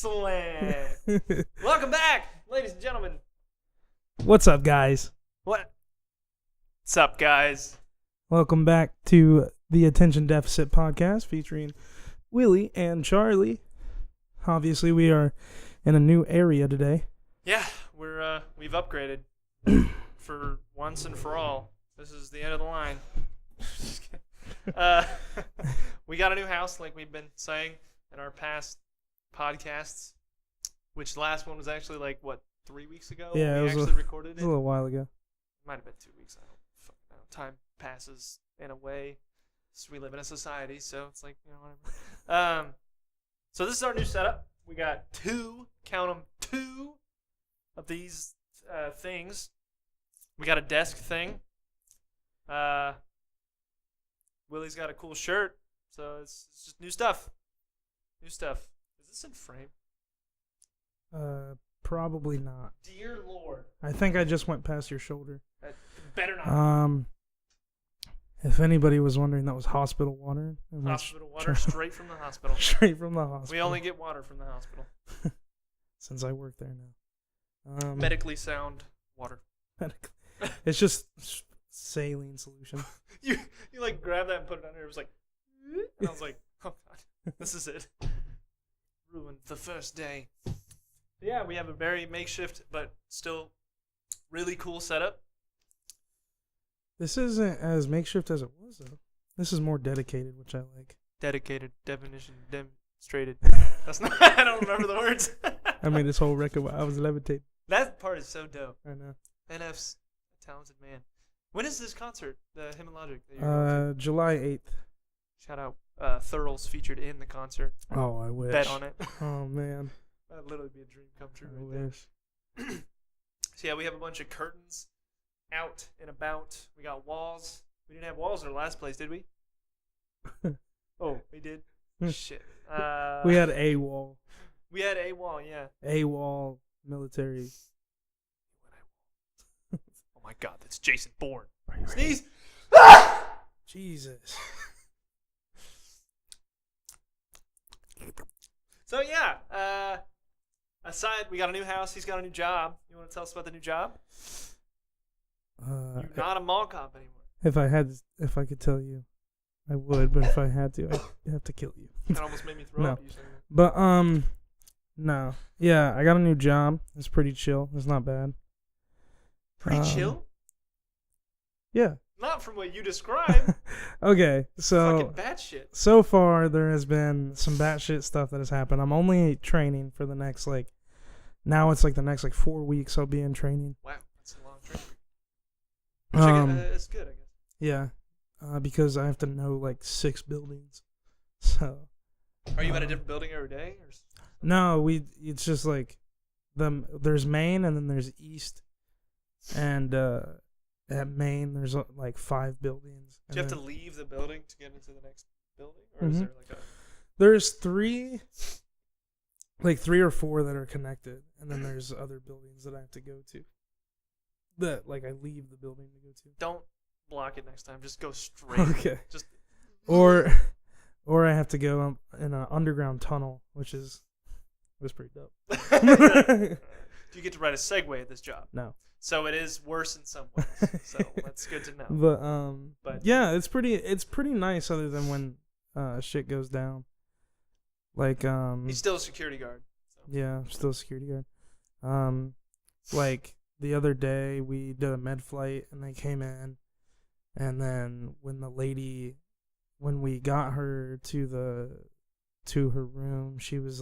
Excellent. Welcome back, ladies and gentlemen. What's up, guys? What's up, guys? Welcome back to the Attention Deficit Podcast featuring Willie and Charlie. Obviously, we are in a new area today. Yeah, we've upgraded for once and for all. This is the end of the line. Just kidding. We got a new house, like we've been saying in our past podcasts, which the last one was actually 3 weeks ago? Yeah, we it was actually recorded It was a little while ago. Might have been 2 weeks. I don't fucking know. Time passes in a way. So we live in a society, so it's whatever. So this is our new setup. We got two of these things. We got a desk thing. Willie's got a cool shirt, so it's just new stuff. Is this in frame? Probably not. Dear Lord. I think I just went past your shoulder. Better not. If anybody was wondering, that was hospital water. Hospital water, straight from the hospital. Straight from the hospital. We only get water from the hospital. Since I work there now. Medically sound water. It's just saline solution. You grab that and put it under. It was and I was like, oh god, this is it. Ruined the first day. Yeah, we have a very makeshift but still really cool setup. This isn't as makeshift as it was, though. This is more dedicated, which I like. Dedicated, definition, demonstrated. That's not. I don't remember the words. I made this whole record while I was levitating. That part is so dope. I know. NF's a talented man. When is this concert? The Him and Logic. That you're going to? July 8th. Shout out. Thurls featured in the concert. Oh, I wish. Bet on it. Oh man. That'd literally be a dream come true. I wish. So yeah, we have a bunch of curtains out and about. We got walls. We didn't have walls in our last place, did we? Oh, we did. Shit. We had a wall. We had a wall, yeah. A wall military. Oh my god, that's Jason Bourne. Are you Sneeze. Jesus. So yeah, aside, we got a new house. He's got a new job. You want to tell us about the new job? You're not a mall cop anymore. If I could tell you, I would. But if I had to, I'd have to kill you. That almost made me throw up. You saying that. But no. Yeah, I got a new job. It's pretty chill. It's not bad. Pretty chill. Yeah. Not from what you described. Okay, so fucking batshit. So far, there has been some batshit stuff that has happened. I'm only training for the next now it's the next 4 weeks. I'll be in training. Wow, that's a long training. It's good, I guess. Yeah, because I have to know 6 buildings. So. Are you at a different building every day? Or? No, it's just there's Main and then there's East, and at Main there's 5 buildings. Do you have to leave the building to get into the next building, or is there There's 3, 3 or 4 that are connected, and then there's other buildings that I have to go to. That I leave the building to go to. Don't block it next time. Just go straight. Okay. Just. Or I have to go in an underground tunnel, which was pretty dope. Do you get to ride a Segway at this job? No. So it is worse in some ways. So that's good to know. But yeah, it's pretty nice other than when shit goes down. He's still a security guard. So. Yeah, I'm still a security guard. The other day we did a med flight and they came in, and then when we got her to her room, she was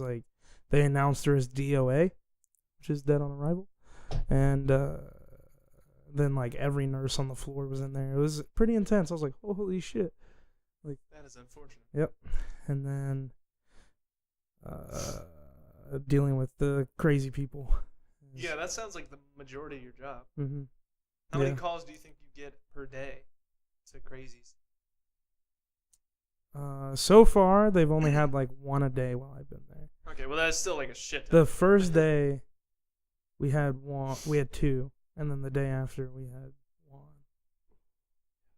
they announced her as DOA, which is dead on arrival. And then every nurse on the floor was in there. It was pretty intense. I was like, holy shit. That is unfortunate. Yep. And then dealing with the crazy people. Yeah, that sounds like the majority of your job. Mm-hmm. How many calls do you think you get per day to crazies? So far they've only had 1 a day while I've been there. Okay, well that's still a shit ton. The first day we had 2, and then the day after we had 1.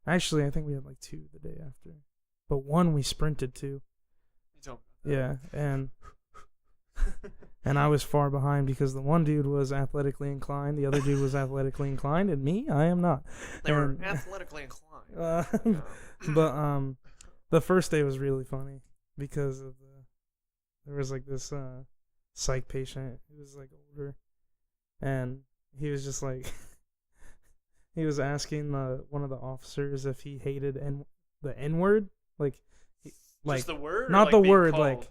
Actually, I think we had 2 the day after, but 1 we sprinted to. You told me about that. Yeah, and and I was far behind because the one dude was athletically inclined, the other dude was athletically inclined, and me, I am not. They were And- athletically inclined. But the first day was really funny because of there was like this psych patient who was like older, and he was just like he was asking one of the officers if he hated the N word, like Just the word, or not like the being word, called?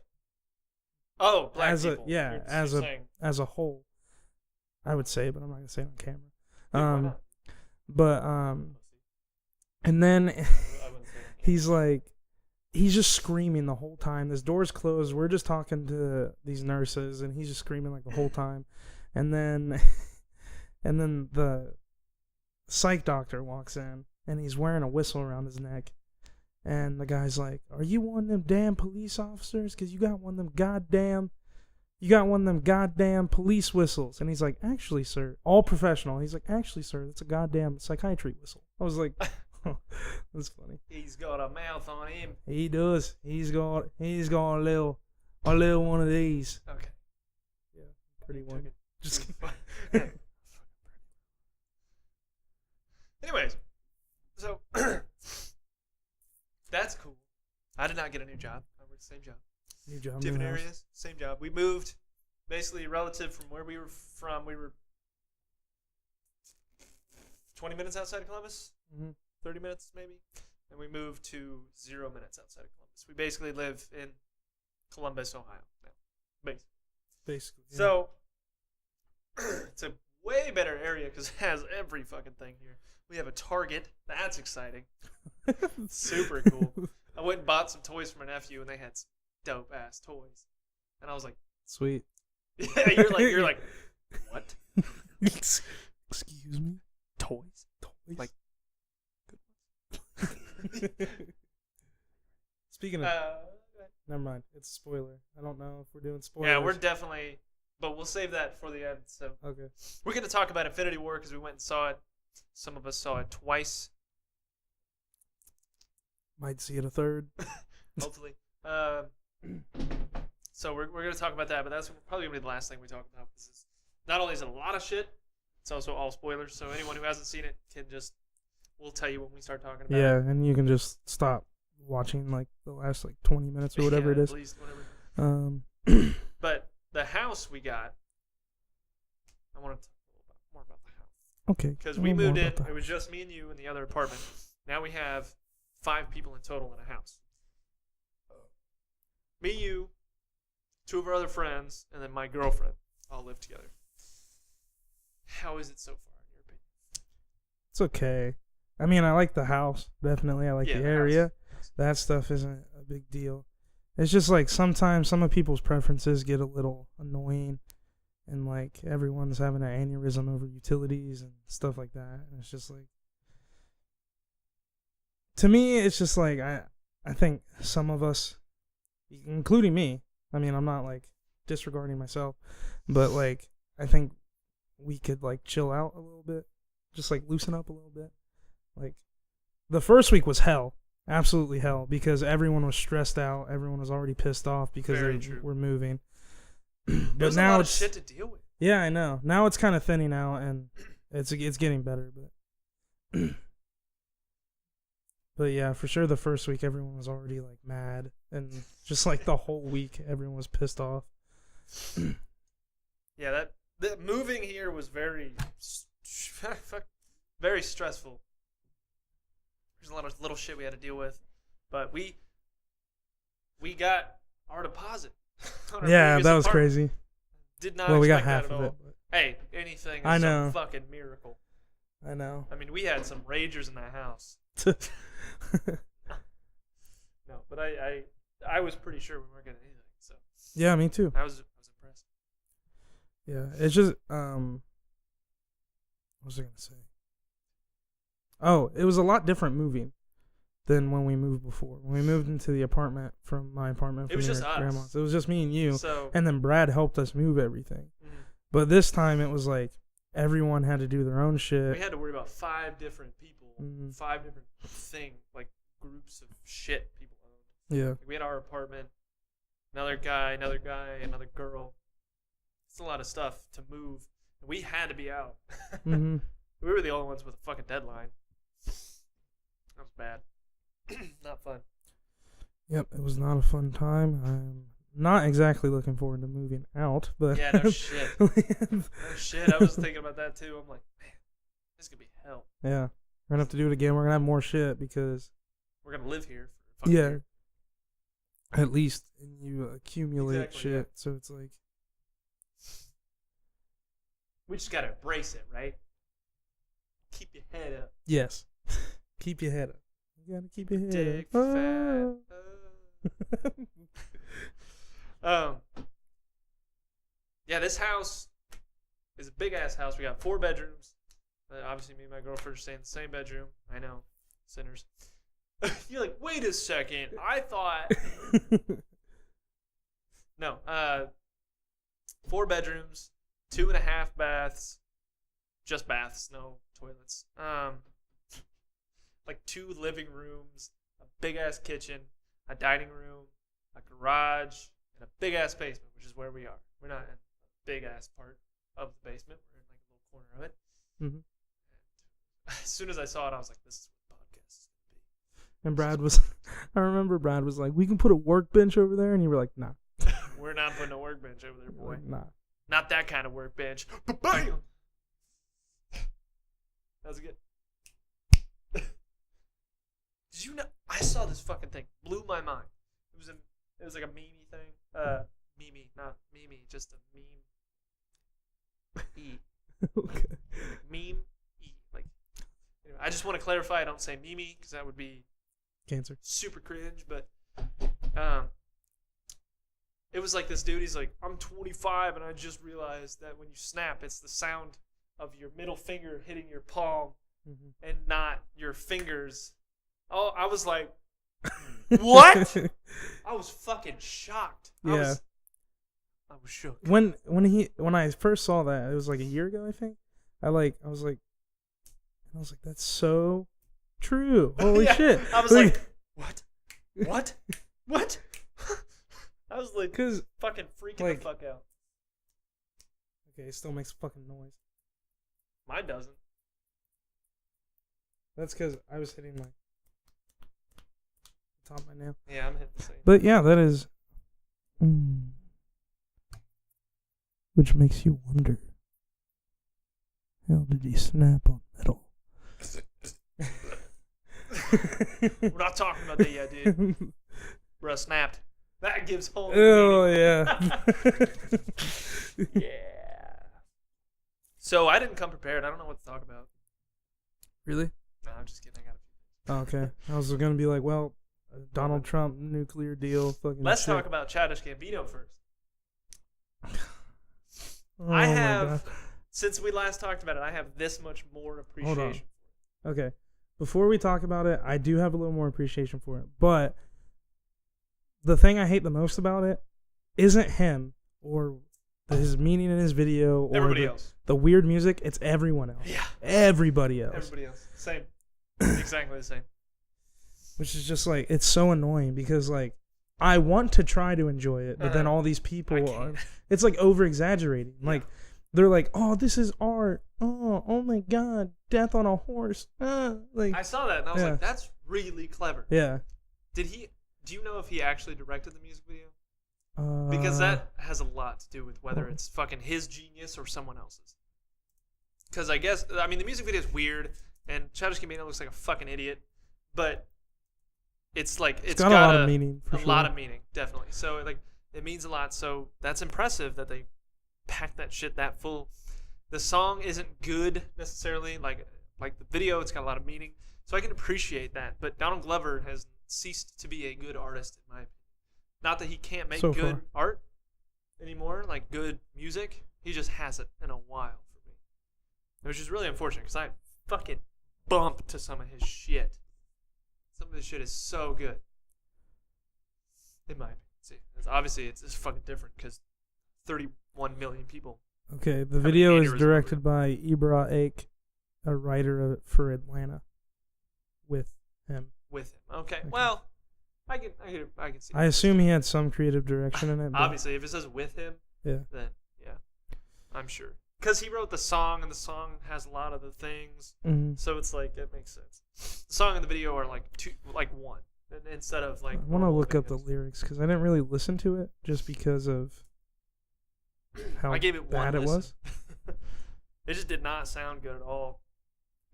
like black as a- people. yeah, You're as a- saying. as a whole. I would say, but I'm not gonna say it on camera. Yeah, why not? But and then I wouldn't say it. he's like, he's just screaming the whole time. This door's closed. We're just talking to these nurses, and he's just screaming like the whole time. And then, and then the psych doctor walks in, and he's wearing a whistle around his neck. And the guy's like, "Are you one of them damn police officers? 'Cause you got one of them goddamn police whistles." And he's like, "Actually, sir," all professional. He's like, "Actually, sir, that's a goddamn psychiatry whistle." I was like, oh, that's funny. He's got a mouth on him. He does. He's got a little one of these. Okay. Pretty Took one. it. Just Anyways, so that's cool. I did not get a new job. I worked the same job. new job, Different new house. areas, same job. We moved basically relative from where we were from. We were 20 minutes outside of Columbus, Mhm. 30 minutes maybe. And we moved to 0 minutes outside of Columbus. We basically live in Columbus, Ohio now. Basically. Basically. yeah. So it's a way better area because it has every fucking thing here. We have a Target. That's exciting. Super cool. I went and bought some toys for my nephew, and they had some dope ass toys. And I was like, Sweet. "Yeah, you're like, what? Excuse me. Toys? Toys. Like- Speaking of, never mind. It's a spoiler. I don't know if we're doing spoilers. yeah, we're definitely, but we'll save that for the end. So okay. we're gonna talk about Infinity War because we went and saw it. Some of us saw it twice, Might see it a third. hopefully. So we're gonna talk about that, but that's probably gonna be the last thing we talk about. This is not only is it a lot of shit, it's also all spoilers. So anyone who hasn't seen it can just, we'll tell you when we start talking about Yeah, it. and you can just stop watching like the last like 20 minutes or whatever Yeah, it is. At least whatever. Okay. But the house we got, I want to talk a little bit more about the house. Because a we little more moved in, about the it was house. just me and you in the other apartment. Now we have 5 people in total in a house. Me, you, 2 of our other friends, and then my girlfriend all live together. How is it so far, in your opinion? It's okay. I mean, I like the house. Definitely. I like Yeah, the the area. house. That stuff isn't a big deal. It's just like sometimes some of people's preferences get a little annoying, and like everyone's having an aneurysm over utilities and stuff like that. And it's just like, to me, it's just like I think some of us, including me, I mean, I'm not like disregarding myself, but like I think we could like chill out a little bit, just like loosen up a little bit. Like the first week was hell. Absolutely hell, because everyone was stressed out. Everyone was already pissed off because Very they true. were moving. There's But a now lot of it's shit to deal with. yeah, I know. Now it's kind of thinning out, and it's getting better. But yeah, for sure, the first week everyone was already like mad, and just like the whole week everyone was pissed off. Yeah, that moving here was very, very stressful. There's a lot of little shit we had to deal with, but we got our deposit. on our Yeah, previous that was apartment. crazy. Did not Well, we got expect half that of at it. all. Hey, anything is I some know. fucking miracle. I know. I mean, we had some ragers in that house. No, but I was pretty sure we weren't getting anything. So Yeah, me too. I was impressed. Yeah, it's just what was I gonna say? Oh, it was a lot different moving than when we moved before. When we moved into the apartment from my apartment, It was from just your us. grandma's. It was just me and you, So and then Brad helped us move everything. mhm. But this time it was like everyone had to do their own shit. we had to worry about 5 different people, Mhm. 5 different like groups of shit people owned. Yeah, Like, we had our apartment, another guy, another girl, It's a lot of stuff to move. We had to be out. Mm-hmm. We were the only ones with a fucking deadline. That was bad. Not fun. Yep, it was not a fun time. I'm not exactly looking forward to moving out, but Yeah, no shit. No shit. I was thinking about that too. I'm like, man, this could be hell. Yeah, we're gonna have to do it again. We're gonna have more shit because We're gonna live here for a fucking year. at least you accumulate Exactly, shit. yeah. So it's like, We just gotta embrace it, right? Keep your head up. yes, keep your head up. You gotta keep your head Dick up. fat. Yeah, this house is a big ass house. We got 4 bedrooms. Obviously, me and my girlfriend are staying in the same bedroom. I know, sinners. You're like, wait a second. I thought. No. 4 bedrooms, 2.5 baths, just baths, no toilets. Like 2 living rooms, a big ass kitchen, a dining room, a garage, and a big ass basement, which is where we are. We're not in a big ass part of the basement. We're in like a little corner of it. Mhm. And as soon as I saw it, I was like, "This is what the podcast is gonna be." And Brad was, I remember Brad was like, "We can put a workbench over there," and you were like, "Nah, We're not putting a workbench over there, boy. Like, nah." Not that kind of workbench. Bam! That was good. Did you know? I saw this fucking thing. Blew my mind. It was like a meme thing. Meme, not meme, just a meme. E. Okay. Meme. E. Like. Anyway, I just want to clarify. I don't say meme because that would be Cancer. super cringe. But it was like this dude. He's like, I'm 25 and I just realized that when you snap, it's the sound of your middle finger hitting your palm Mm-hmm. and not your fingers. Oh, I was like, what? I was fucking shocked. Yeah. I was shook. When I first saw that, it was like a year ago, I think. I was like, that's so true. Holy Yeah, shit! I was like, what? What? What? I was like, because fucking freaking like- the fuck out. okay, it still makes fucking noise. Mine doesn't. That's because I was hitting my top of my nail. Yeah, I'm hitting the same. But yeah, that is. Which makes you wonder. How did he snap on metal? We're not talking about that yet, dude. Bruh, snapped. That gives whole new Oh meaning. yeah. Yeah. So I didn't come prepared. I don't know what to talk about. Really? No, I'm just kidding. I got a few. Oh, okay. I was gonna be like, well, Donald Trump nuclear deal, fucking. Let's shit. talk about Childish Gambino first. Oh I my have, God. since we last talked about it, I have this much more appreciation. Okay. Before we talk about it, I do have a little more appreciation for it. But the thing I hate the most about it isn't him or his meaning in his video or Everybody else. the weird music. It's everyone else. Yeah. Everybody else. Everybody else. Same. Exactly the same. Which is just like, it's so annoying because like, I want to try to enjoy it, but then all these I people are, can't. it's like over exaggerating. Yeah. Like, they're like, oh, this is art. Oh my God, death on a horse. Like, I saw that and I was Yeah. like, that's really clever. yeah. Do you know if he actually directed the music video? Because that has a lot to do with whether it's fucking his genius or someone else's. Because I mean, the music video is weird, and Childish Gambino looks like a fucking idiot, but it's like it's got a lot of meaning. For a sure. lot of meaning, definitely. So like, it means a lot. So that's impressive that they packed that shit that full. The song isn't good necessarily, like the video. It's got a lot of meaning, so I can appreciate that. But Donald Glover has ceased to be a good artist, in my opinion. Not that he can't make So good far. art anymore, like good music. He just hasn't in a while for me, which is really unfortunate because I fucking bumped to some of his shit. Some of his shit is so good. In my opinion. See, obviously it's fucking different because 31 million people. Okay, the an video is aneurysm. directed by Ibra Ake, a writer for Atlanta, with him. With him. Okay. Okay. Well, I can see. I assume he had some creative direction in it. But Obviously, if it says with him, Yeah. then yeah. I'm sure. Because he wrote the song, and the song has a lot of the things. Mhm. So it's like, it makes sense. The song and the video are like one. Instead of like. I want to normal look up the videos. lyrics because I didn't really listen to it just because of how I gave it bad one it listen. was. It just did not sound good at all.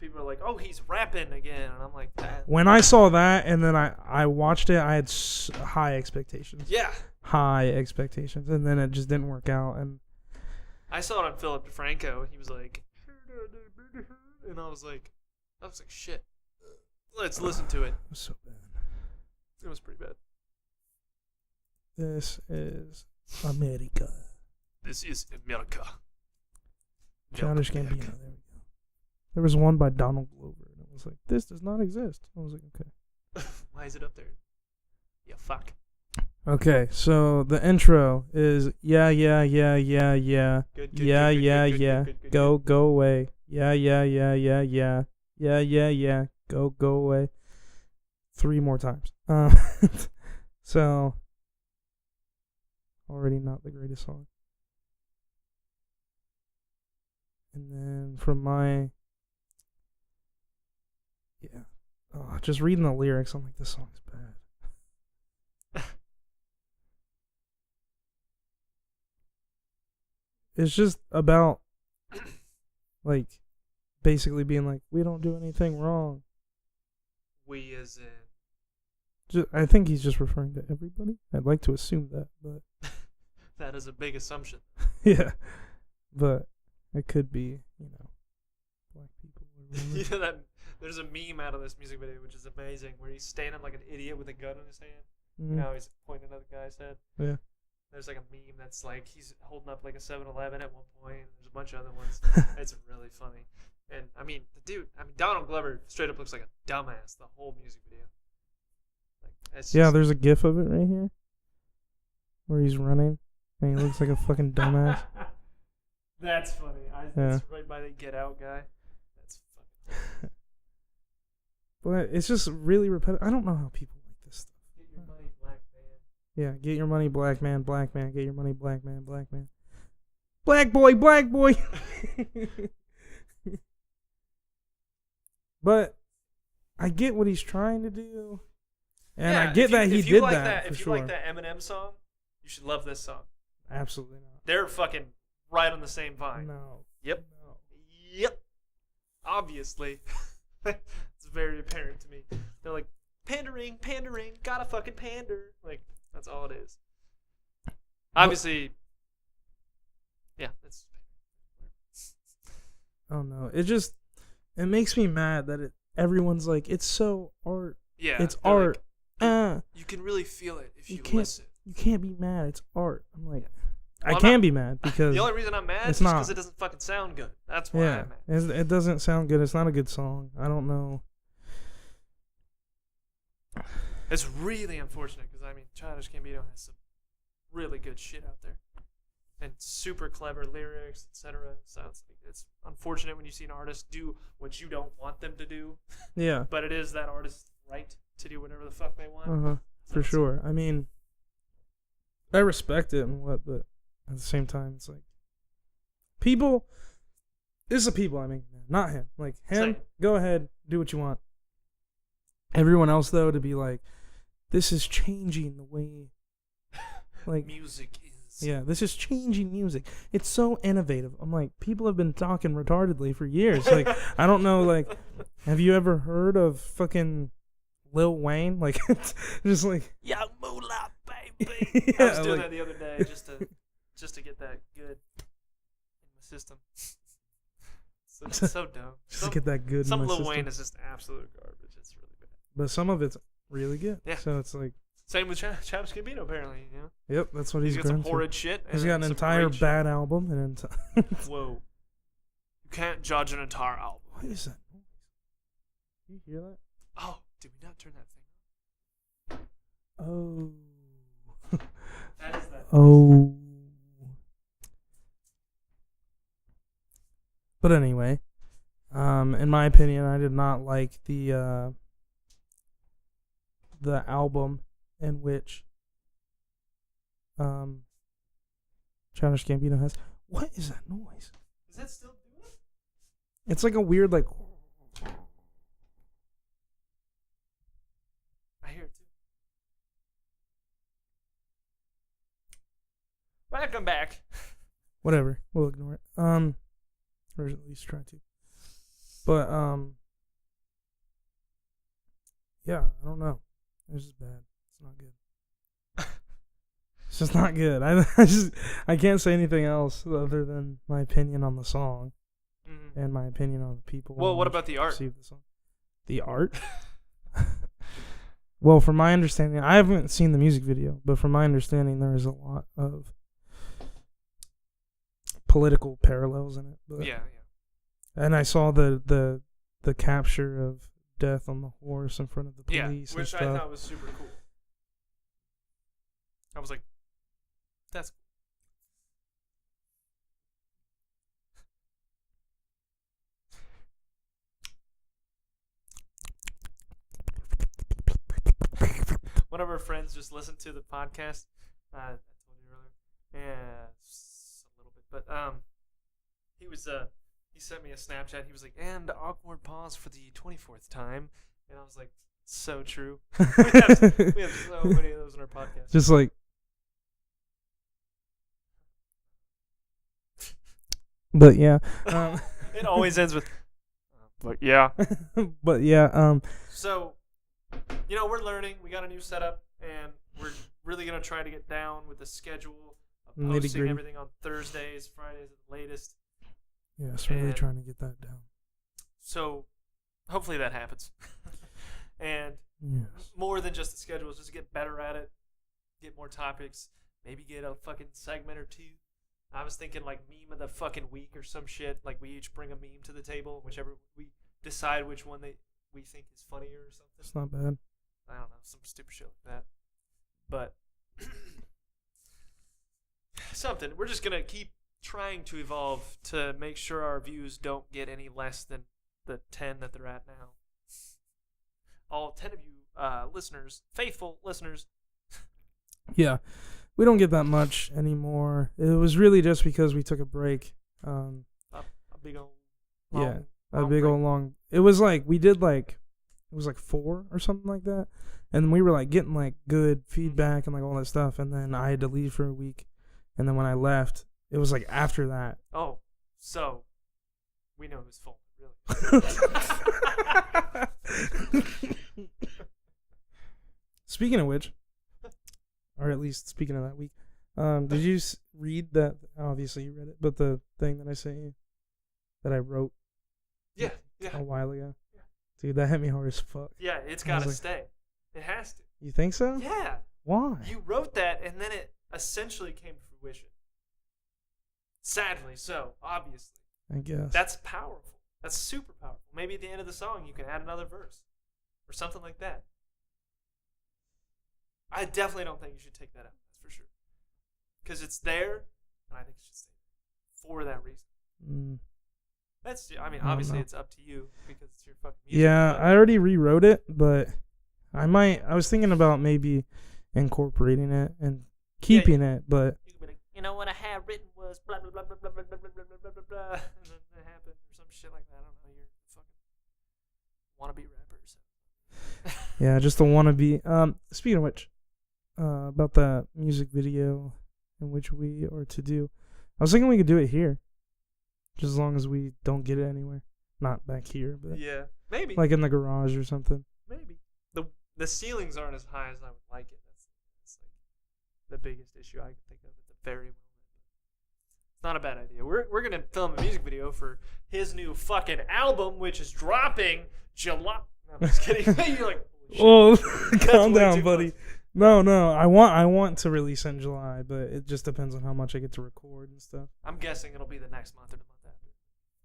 People are like, "Oh, he's rapping again," and I'm like, "That." When I saw that and then I watched it, I had high expectations. Yeah. High expectations, and then it just didn't work out. And I saw it on Philip DeFranco. He was like, and I was like, shit. Let's listen to it. it was so bad. It was pretty bad. This is America. This is America. Childish Welcome Gambino. back. There we go. There was one by Donald Glover, and it was like, this does not exist. I was like, okay. Why is it up there? Yeah, fuck. Okay, so the intro is yeah, yeah, yeah, yeah, yeah. Good, Yeah, good, yeah, good, yeah. good, Go away. Yeah, yeah, yeah, yeah, yeah. Yeah, yeah, yeah. Go away. 3 more times. So already not the greatest song. And then from my just reading the lyrics, I'm like, this song's bad. It's just about like basically being like, we don't do anything wrong. We as in. I think he's just referring to everybody. I'd like to assume that, but That is a big assumption. yeah, but it could be, black people. Or whatever. You know that there's a meme out of this music video which is amazing, where he's standing like an idiot with a gun in his hand. Mhm. You know, he's pointing at the guy's head. Yeah. There's like a meme that's like he's holding up like a 7-Eleven at one point. And there's a bunch of other ones. It's really funny. And I mean, Donald Glover straight up looks like a dumbass the whole music video. Like, it's Yeah, just- there's a gif of it right here where he's running and he looks like a fucking dumbass. That's funny. That's right by the Get Out guy. That's fucking. But it's just really repetitive. I don't know how people like this stuff. Get your money, black man. Yeah, get your money, black man, black man. Get your money, black man, black man. Black boy, black boy. But I get what he's trying to do. And I get that he did that, for If you sure. like that Eminem song, you should love this song. Absolutely not. They're fucking right on the same vibe. No. Yep. No. Yep. Obviously. It's very apparent to me. They're like, pandering, gotta fucking pander. Like, that's all it is. Obviously, yeah, it's. Oh no. It makes me mad that everyone's like, it's so art. Yeah. It's they're art. Like, you can really feel it if You you can't- listen. You can't be mad. It's art. I'm like, Well, I I'm can not- be mad because The only reason I'm mad it's is not. because it doesn't fucking sound good. That's why yeah, I'm mad. it doesn't sound good. It's not a good song. I don't know. It's really unfortunate because Childish Gambino has some really good shit out there, and super clever lyrics, etc. So it's unfortunate when you see an artist do what you don't want them to do, Yeah, but it is that artist's right to do whatever the fuck they want. for sure. I mean, I respect it and what, but at the same time, it's like people. This is the people I mean, not him. Like him, Same. go ahead, do what you want. Everyone else though, to be like, this is changing the way, like Music is. yeah, this is changing music. It's so innovative. I'm like, people have been talking retardedly for years. Like, I don't know, like, have you ever heard of fucking Lil Wayne? Like, it's just like, Young Moolah, baby. I yeah, was doing like, that the other day just to get that good in my system. So, it's so dumb. just to get that good. Some in my Lil system. Wayne is just absolute garbage. It's really bad. But some of it's really good. Yeah. So it's like, Same with Childish Gambino, apparently. You know, yep, that's what he's got some grown to. horrid shit. He's and got an some entire great shit. bad album and Whoa, you can't judge an entire album. what is that noise? You hear that? Oh, did we not turn that thing on? Oh. That is that. Oh. But anyway, in my opinion, I did not like the album in which Childish Gambino has. What is that noise? Is that still doing it? It's like a weird like. I hear it too. Welcome back. Whatever. We'll ignore it. Or at least try to. But yeah, I don't know. It's just bad. It's not good. It's just not good. I can't say anything else other than my opinion on the song and my opinion on the people. Well, what about the art? The song. The art? Well, from my understanding, I haven't seen the music video, but from my understanding, there is a lot of political parallels in it. But, yeah. And I saw the capture of Death on the horse in front of the police. Which and I stuff. thought was super cool. I was like, that's cool. One of our friends just listened to the podcast. I told you earlier. Yeah, just a little bit. But he sent me a Snapchat. He was like, and awkward pause for the 24th time. And I was like, so true. we have so many of those in our podcast. Just like. But yeah. It always ends with, but yeah. But yeah. So, we're learning. We got a new setup, and we're really going to try to get down with the schedule of posting Nitty-gritty. everything on Thursdays, Fridays at the latest. Yes, really And- trying to get that down. So, hopefully that happens. And Yes. more than just the schedules, just get better at it, get more topics, maybe get a fucking segment or two. I was thinking like meme of the fucking week or some shit. Like we each bring a meme to the table, whichever we decide which one we think is funnier or something. It's not bad. I don't know, some stupid shit like that. But something. We're just gonna keep trying to evolve to make sure our views don't get any less than the 10 that they're at now. All 10 of you listeners, faithful listeners. Yeah. We don't get that much anymore. It was really just because we took a break. A big old Yeah. A long big break. old long. It was like we did like it was like 4 or something like that, and we were like getting like good feedback and like all that stuff. And then I had to leave for a week, and then when I left, it was like after that. Oh, so we know who's full, really. Speaking of which, or at least speaking of that week, did you read that? Obviously you read it, but the thing that I sent you, that I wrote Yeah. a while ago, dude, that hit me hard as fuck. Yeah, it's I got to was like- stay. It has to. You think so? Yeah. Why? You wrote that, and then it essentially came to fruition. Sadly so, obviously. I guess. That's powerful. That's super powerful. Maybe at the end of the song, you can add another verse or something like that. I definitely don't think you should take that out. That's for sure. Because it's there, and I think it should stay there for that reason. That's. I mean, I don't obviously, know. it's up to you because it's your fucking music. Yeah, but- I already rewrote it, but I was thinking about maybe incorporating it and keeping it, but You can be like, what I had written was blah blah blah blah blah blah blah blah blah blah blah blah, and then it happened or some shit like that. I don't know. You're a fucking wannabe rapper. So. yeah, just a wannabe. Speaking of which, about that music video in which we are to do, I was thinking we could do it here, just as long as we don't get it anywhere. Not back here, but Yeah, maybe. like in the garage or something. Maybe the ceilings aren't as high as I would like it. That's like the biggest issue I can think of at the very moment. It's not a bad idea. We're gonna film a music video for his new fucking album, which is dropping July. No, I'm just kidding. You're like, holy shit. Oh, That's calm way down, too buddy. close. No. I want to release in July, but it just depends on how much I get to record and stuff. I'm guessing it'll be the next month or the month after,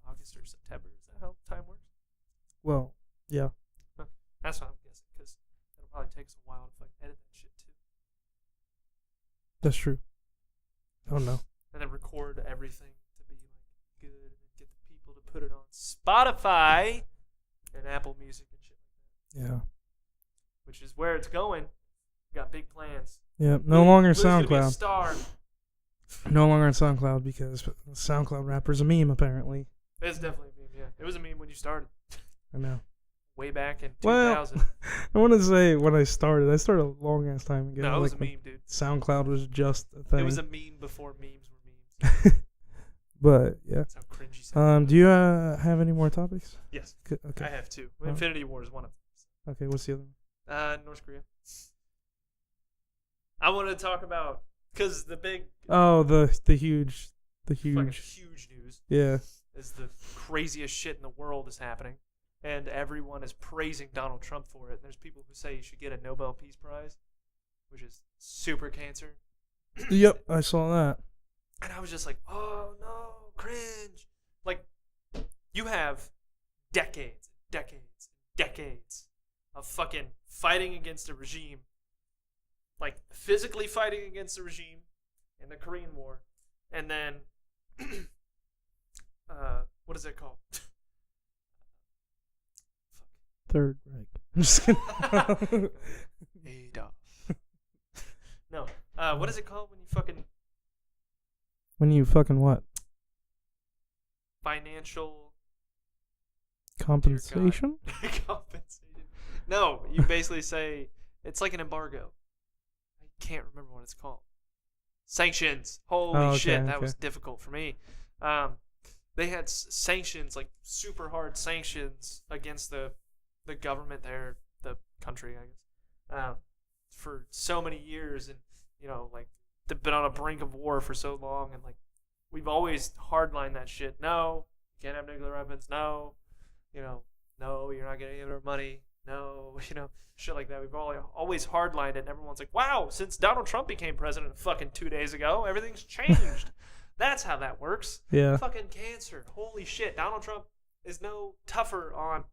August or September. Is that how time works? Well, yeah. That's what I'm guessing because it'll probably take us a while to fucking edit that shit too, That's true. Oh no. and then record everything to be like good, and then get the people to put it on Spotify and Apple Music and shit like that. Yeah. Which is where it's going. We got big plans. Yeah. No longer Lou's gonna be a SoundCloud. star. No longer on SoundCloud because SoundCloud rapper's a meme apparently. It's definitely a meme. Yeah, it was a meme when you started. I know. Way back in Well, 2000. I want to say when I started a long ass time ago. No, it was like a meme, dude. SoundCloud was just a thing. It was a meme before memes were memes. But yeah. That's how cringy. Sound. Do you have any more topics? Yes. Okay. I have two. Oh. Infinity War is one of them. Okay. What's the other one? North Korea. I want to talk about because the big Oh, the huge fucking huge news yeah. is the craziest shit in the world is happening, and everyone is praising Donald Trump for it. And there's people who say he should get a Nobel Peace Prize, which is super cancer. Yep, I saw that. And I was just like, oh no, cringe. Like, you have decades, decades, decades of fucking fighting against a regime, like physically fighting against a regime in the Korean War, and then, what is it called? Third Reich. I'm just kidding. Adolf. No, what is it called when you fucking When you fucking what? financial Compensation? compensation? No, you basically say it's like an embargo. I can't remember what it's called. Sanctions. Holy Oh, okay, shit, that okay. was difficult for me. They had sanctions, like super hard sanctions against the government there, the country, I guess, for so many years, and like they've been on a brink of war for so long, and like we've always hardlined that shit. No, you can't have nuclear weapons. No, no, you're not getting any of our money. No, shit like that. We've always hardlined it, and everyone's like, wow, since Donald Trump became president fucking 2 days ago, everything's changed. That's how that works. Yeah. Fucking cancer. Holy shit. Donald Trump is no tougher on.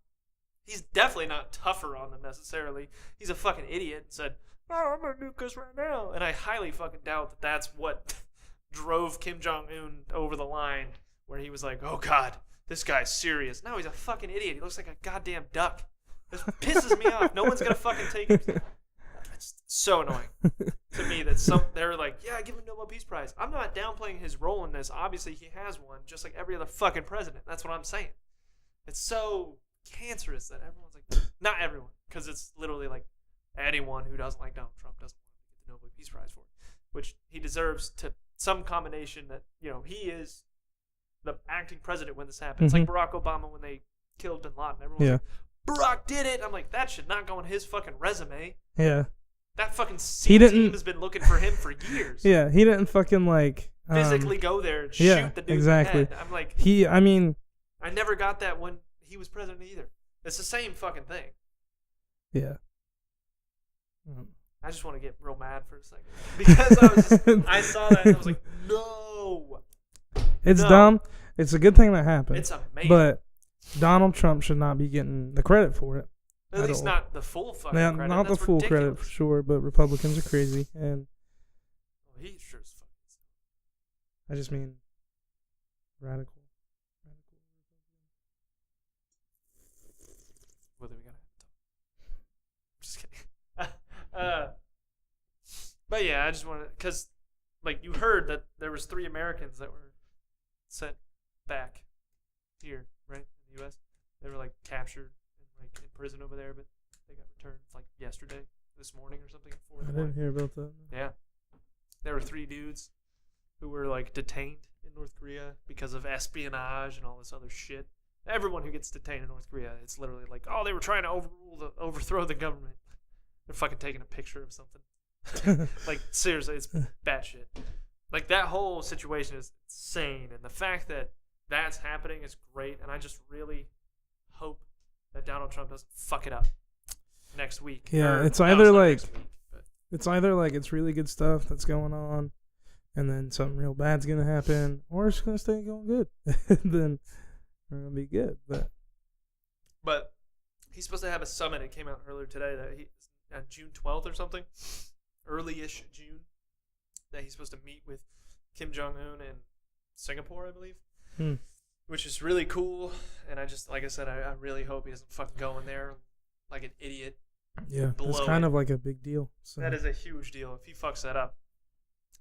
He's definitely not tougher on them necessarily. He's a fucking idiot and said, oh, I'm going to nuke us right now. And I highly fucking doubt that that's what drove Kim Jong-un over the line, where he was like, oh God, this guy's serious. No, he's a fucking idiot. He looks like a goddamn duck. This pisses me off. No one's going to fucking take him. It's so annoying to me that they're like, yeah, give him Nobel Peace Prize. I'm not downplaying his role in this. Obviously, he has one, just like every other fucking president. That's what I'm saying. It's so cancerous that everyone's like, not everyone, because it's literally like anyone who doesn't like Donald Trump doesn't want to get the Nobel Peace Prize for it, which he deserves to some combination that, he is the acting president when this happened. It's like Barack Obama when they killed bin Laden. Everyone's like, Barack did it. I'm like, that should not go on his fucking resume. Yeah. That fucking SEAL team has been looking for him for years. Yeah, he didn't fucking like physically go there and shoot the dude exactly. in the head. I'm like, I never got that when he was president either. It's the same fucking thing. Yeah. I just want to get real mad for a second because I saw that and I was like, no. It's No. dumb. It's a good thing that happened. It's amazing. But Donald Trump should not be getting the credit for it. At least not the full fucking Now, credit. not the That's full ridiculous. credit for sure, but Republicans are crazy, and Well, he sure as fuck is. I just mean radical. Whether we gotta just kidding. But yeah, I just wanted, because like you heard that there was 3 Americans that were sent back here, right, in the U.S. They were like captured and like in prison over there, but they got returned like yesterday, this morning or something. At 4 in I the morning. didn't hear about that. Yeah, there were 3 dudes who were like detained in North Korea because of espionage and all this other shit. Everyone who gets detained in North Korea, it's literally like, oh, they were trying to overthrow the government. They're fucking taking a picture of something. Like, seriously, it's batshit. Like, that whole situation is insane, and the fact that that's happening is great, and I just really hope that Donald Trump doesn't fuck it up next week. Yeah, it's no, either not like next week, but it's either like it's really good stuff that's going on, and then something real bad's gonna happen, or it's gonna stay going good. Then we're gonna be good. But he's supposed to have a summit. It came out earlier today that on June 12th or something, early-ish June, that he's supposed to meet with Kim Jong-un in Singapore, I believe, which is really cool. And I just, like I said, I really hope he doesn't fucking go in there like an idiot. yeah, it's Blow kind it. of like a big deal. So. That is a huge deal if he fucks that up.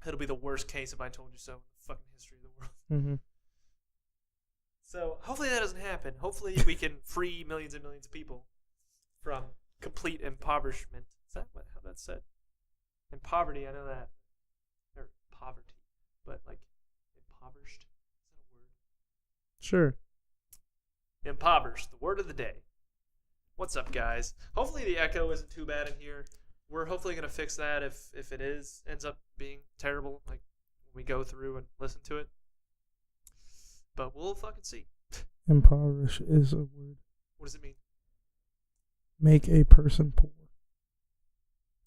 It'll be the worst case if I told you so in the fucking history of the world. Mm-hmm. So hopefully that doesn't happen. Hopefully we can free millions and millions of people from complete impoverishment. Is that how that's said? And poverty, I know that. Or poverty. But like impoverished? Is that a word? Sure. Impoverished, the word of the day. What's up, guys? Hopefully the echo isn't too bad in here. We're hopefully going to fix that if it ends up being terrible, like when we go through and listen to it. But we'll fucking see. Impoverish is a word. What does it mean? Make a person poor.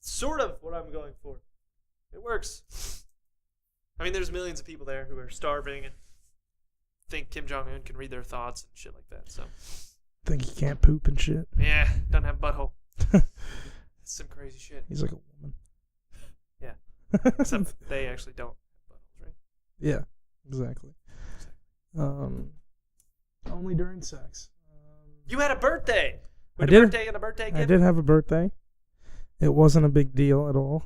Sort of what I'm going for. It works. I mean, there's millions of people there who are starving and think Kim Jong-un can read their thoughts and shit like that. So, Think he can't poop and shit. yeah, doesn't have a butthole. It's some crazy shit. He's like a woman. Yeah. Except they actually don't have buttholes, right? Yeah, exactly. Only during sex. You had a birthday. I A did. birthday and a birthday gift. I did have a birthday. It wasn't a big deal at all,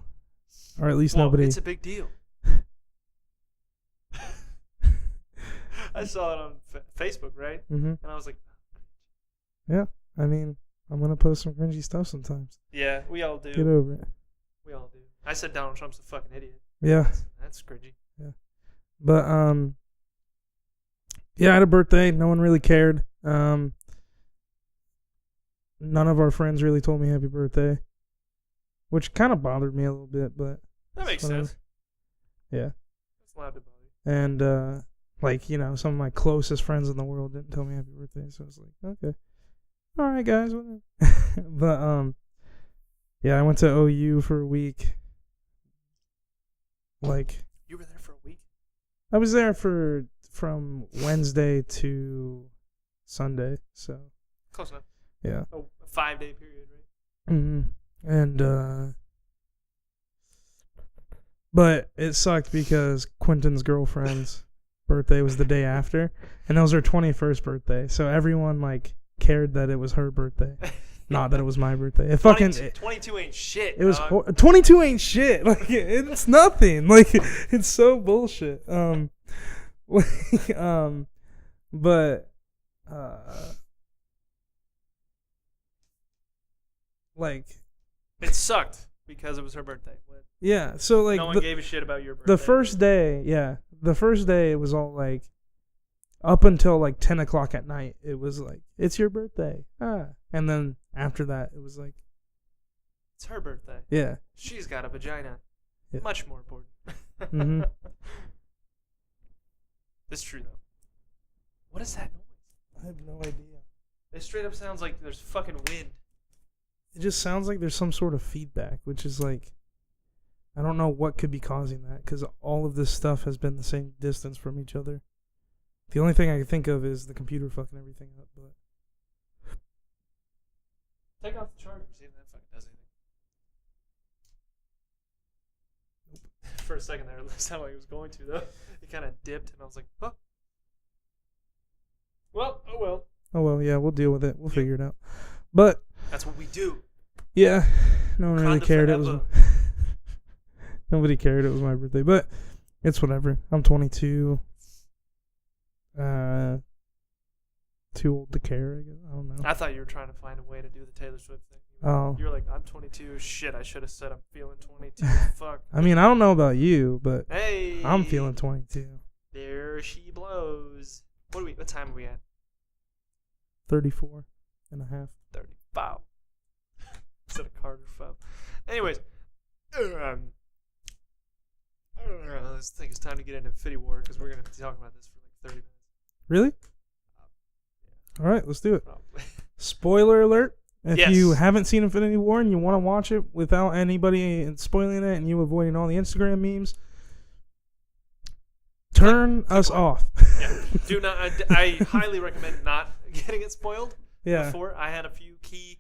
or at least Well, nobody. It's a big deal. I saw it on Facebook, right? Mm-hmm. And I was like, Yeah, I mean, I'm gonna post some cringy stuff sometimes. yeah, we all do. Get over it. We all do. I said Donald Trump's a fucking idiot. Yeah, That's cringy. but yeah, I had a birthday. No one really cared. None of our friends really told me happy birthday, which kind of bothered me a little bit, but That makes whatever. sense. Yeah. It's allowed to bother you. And like, you know, some of my closest friends in the world didn't tell me happy birthday, so I was like, okay, all right, guys, whatever. But yeah, I went to OU for a week. Like, You were there for a week? I was there from Wednesday to Sunday, so Close enough. yeah. Oh, a 5-day period, right? Mm-hmm. And but it sucked because Quentin's girlfriend's birthday was the day after, and that was her 21st birthday. So everyone like cared that it was her birthday, not that it was my birthday. It fucking 22 ain't shit. it was dog. 22 ain't shit. Like it's nothing. Like it's so bullshit. Like, but like It sucked because it was her birthday. yeah. So like no one gave a shit about your birthday. the first day, it was all like up until like 10 o'clock at night. It was like, it's your birthday. And then after that, it was like, It's her birthday. yeah. She's got a vagina. Yeah. Much more important. Mhm. It's true, though. What is that noise? I have no idea. It straight up sounds like there's fucking wind. It just sounds like there's some sort of feedback, which is like, I don't know what could be causing that because all of this stuff has been the same distance from each other. The only thing I can think of is the computer fucking everything up. But Take off the charger, see if that fucking does anything. Nope. For a second there, it sounded like it was going to, though. It kind of dipped, and I was like, huh. Well, oh well. oh well, yeah, we'll deal with it. We'll figure it out. But That's what we do. yeah, no one really Wakanda cared. It was forever. nobody cared. It was my birthday, but it's whatever. I'm 22. Too old to care. I guess. I don't know. I thought you were trying to find a way to do the Taylor Swift thing. Oh, You were like, I'm 22. Shit, I should have said I'm feeling 22. Fuck. I mean, I don't know about you, but Hey. I'm feeling 22. There she blows. What time are we at? 34 and a half. 35. Instead of Carter phone. Anyways, I think it's time to get into Infinity War because we're gonna be talking about this for like 30 minutes. Really? Yeah. All right, let's do it. Probably. Spoiler alert. If Yes. you haven't seen Infinity War and you want to watch it without anybody spoiling it and you avoiding all the Instagram memes, turn us off. Yeah. Do not. I highly recommend not getting it spoiled. Yeah. Before I had a few key,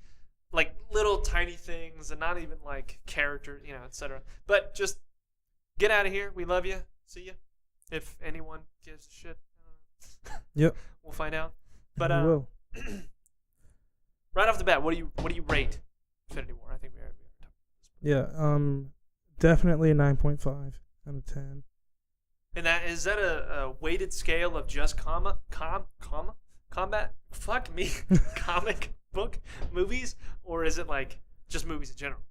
like little tiny things, and not even like character, etc. But just get out of here. We love you. See ya. If anyone gives a shit. I don't know. Yep. We'll find out. But We will. right off the bat, what do you rate Infinity War? I think we already talked about this. Yeah. Definitely a 9.5 out of 10. And is that a weighted scale of just combat? Fuck me, comic book movies, or is it like just movies in general?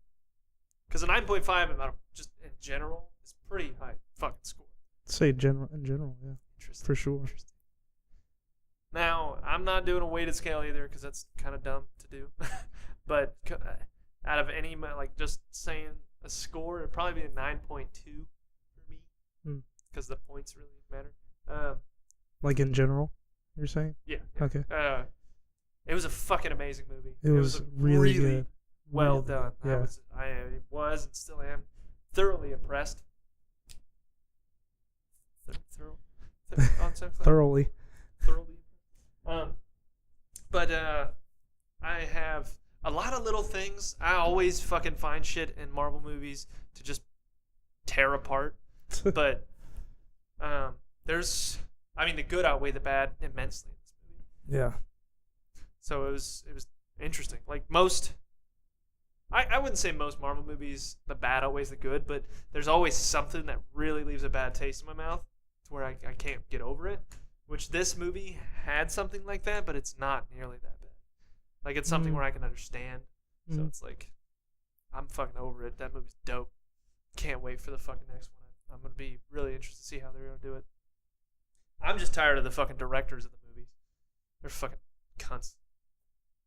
Because a 9.5 about just in general is pretty high fucking score. Say in general, yeah, Interesting. for sure. Interesting. Now, I'm not doing a weighted scale either because that's kind of dumb to do. But out of any, like just saying a score, it'd probably be a 9.2 for me because the points really matter. Like in general, you're saying? Yeah. Okay. It was a fucking amazing movie. It was really good. Well Really done. good, yeah. I was and still am thoroughly impressed. Thoroughly. Thoroughly. But I have a lot of little things. I always fucking find shit in Marvel movies to just tear apart. But there's, I mean, the good outweigh the bad immensely in this movie. Yeah. So it was interesting. Like most, I wouldn't say most Marvel movies, the bad outweighs the good, but there's always something that really leaves a bad taste in my mouth to where I can't get over it. Which this movie had something like that, but it's not nearly that bad. Like it's something where I can understand. So it's like, I'm fucking over it. That movie's dope. Can't wait for the fucking next one. I'm gonna be really interested to see how they're gonna do it. I'm just tired of the fucking directors of the movies. They're fucking cunts.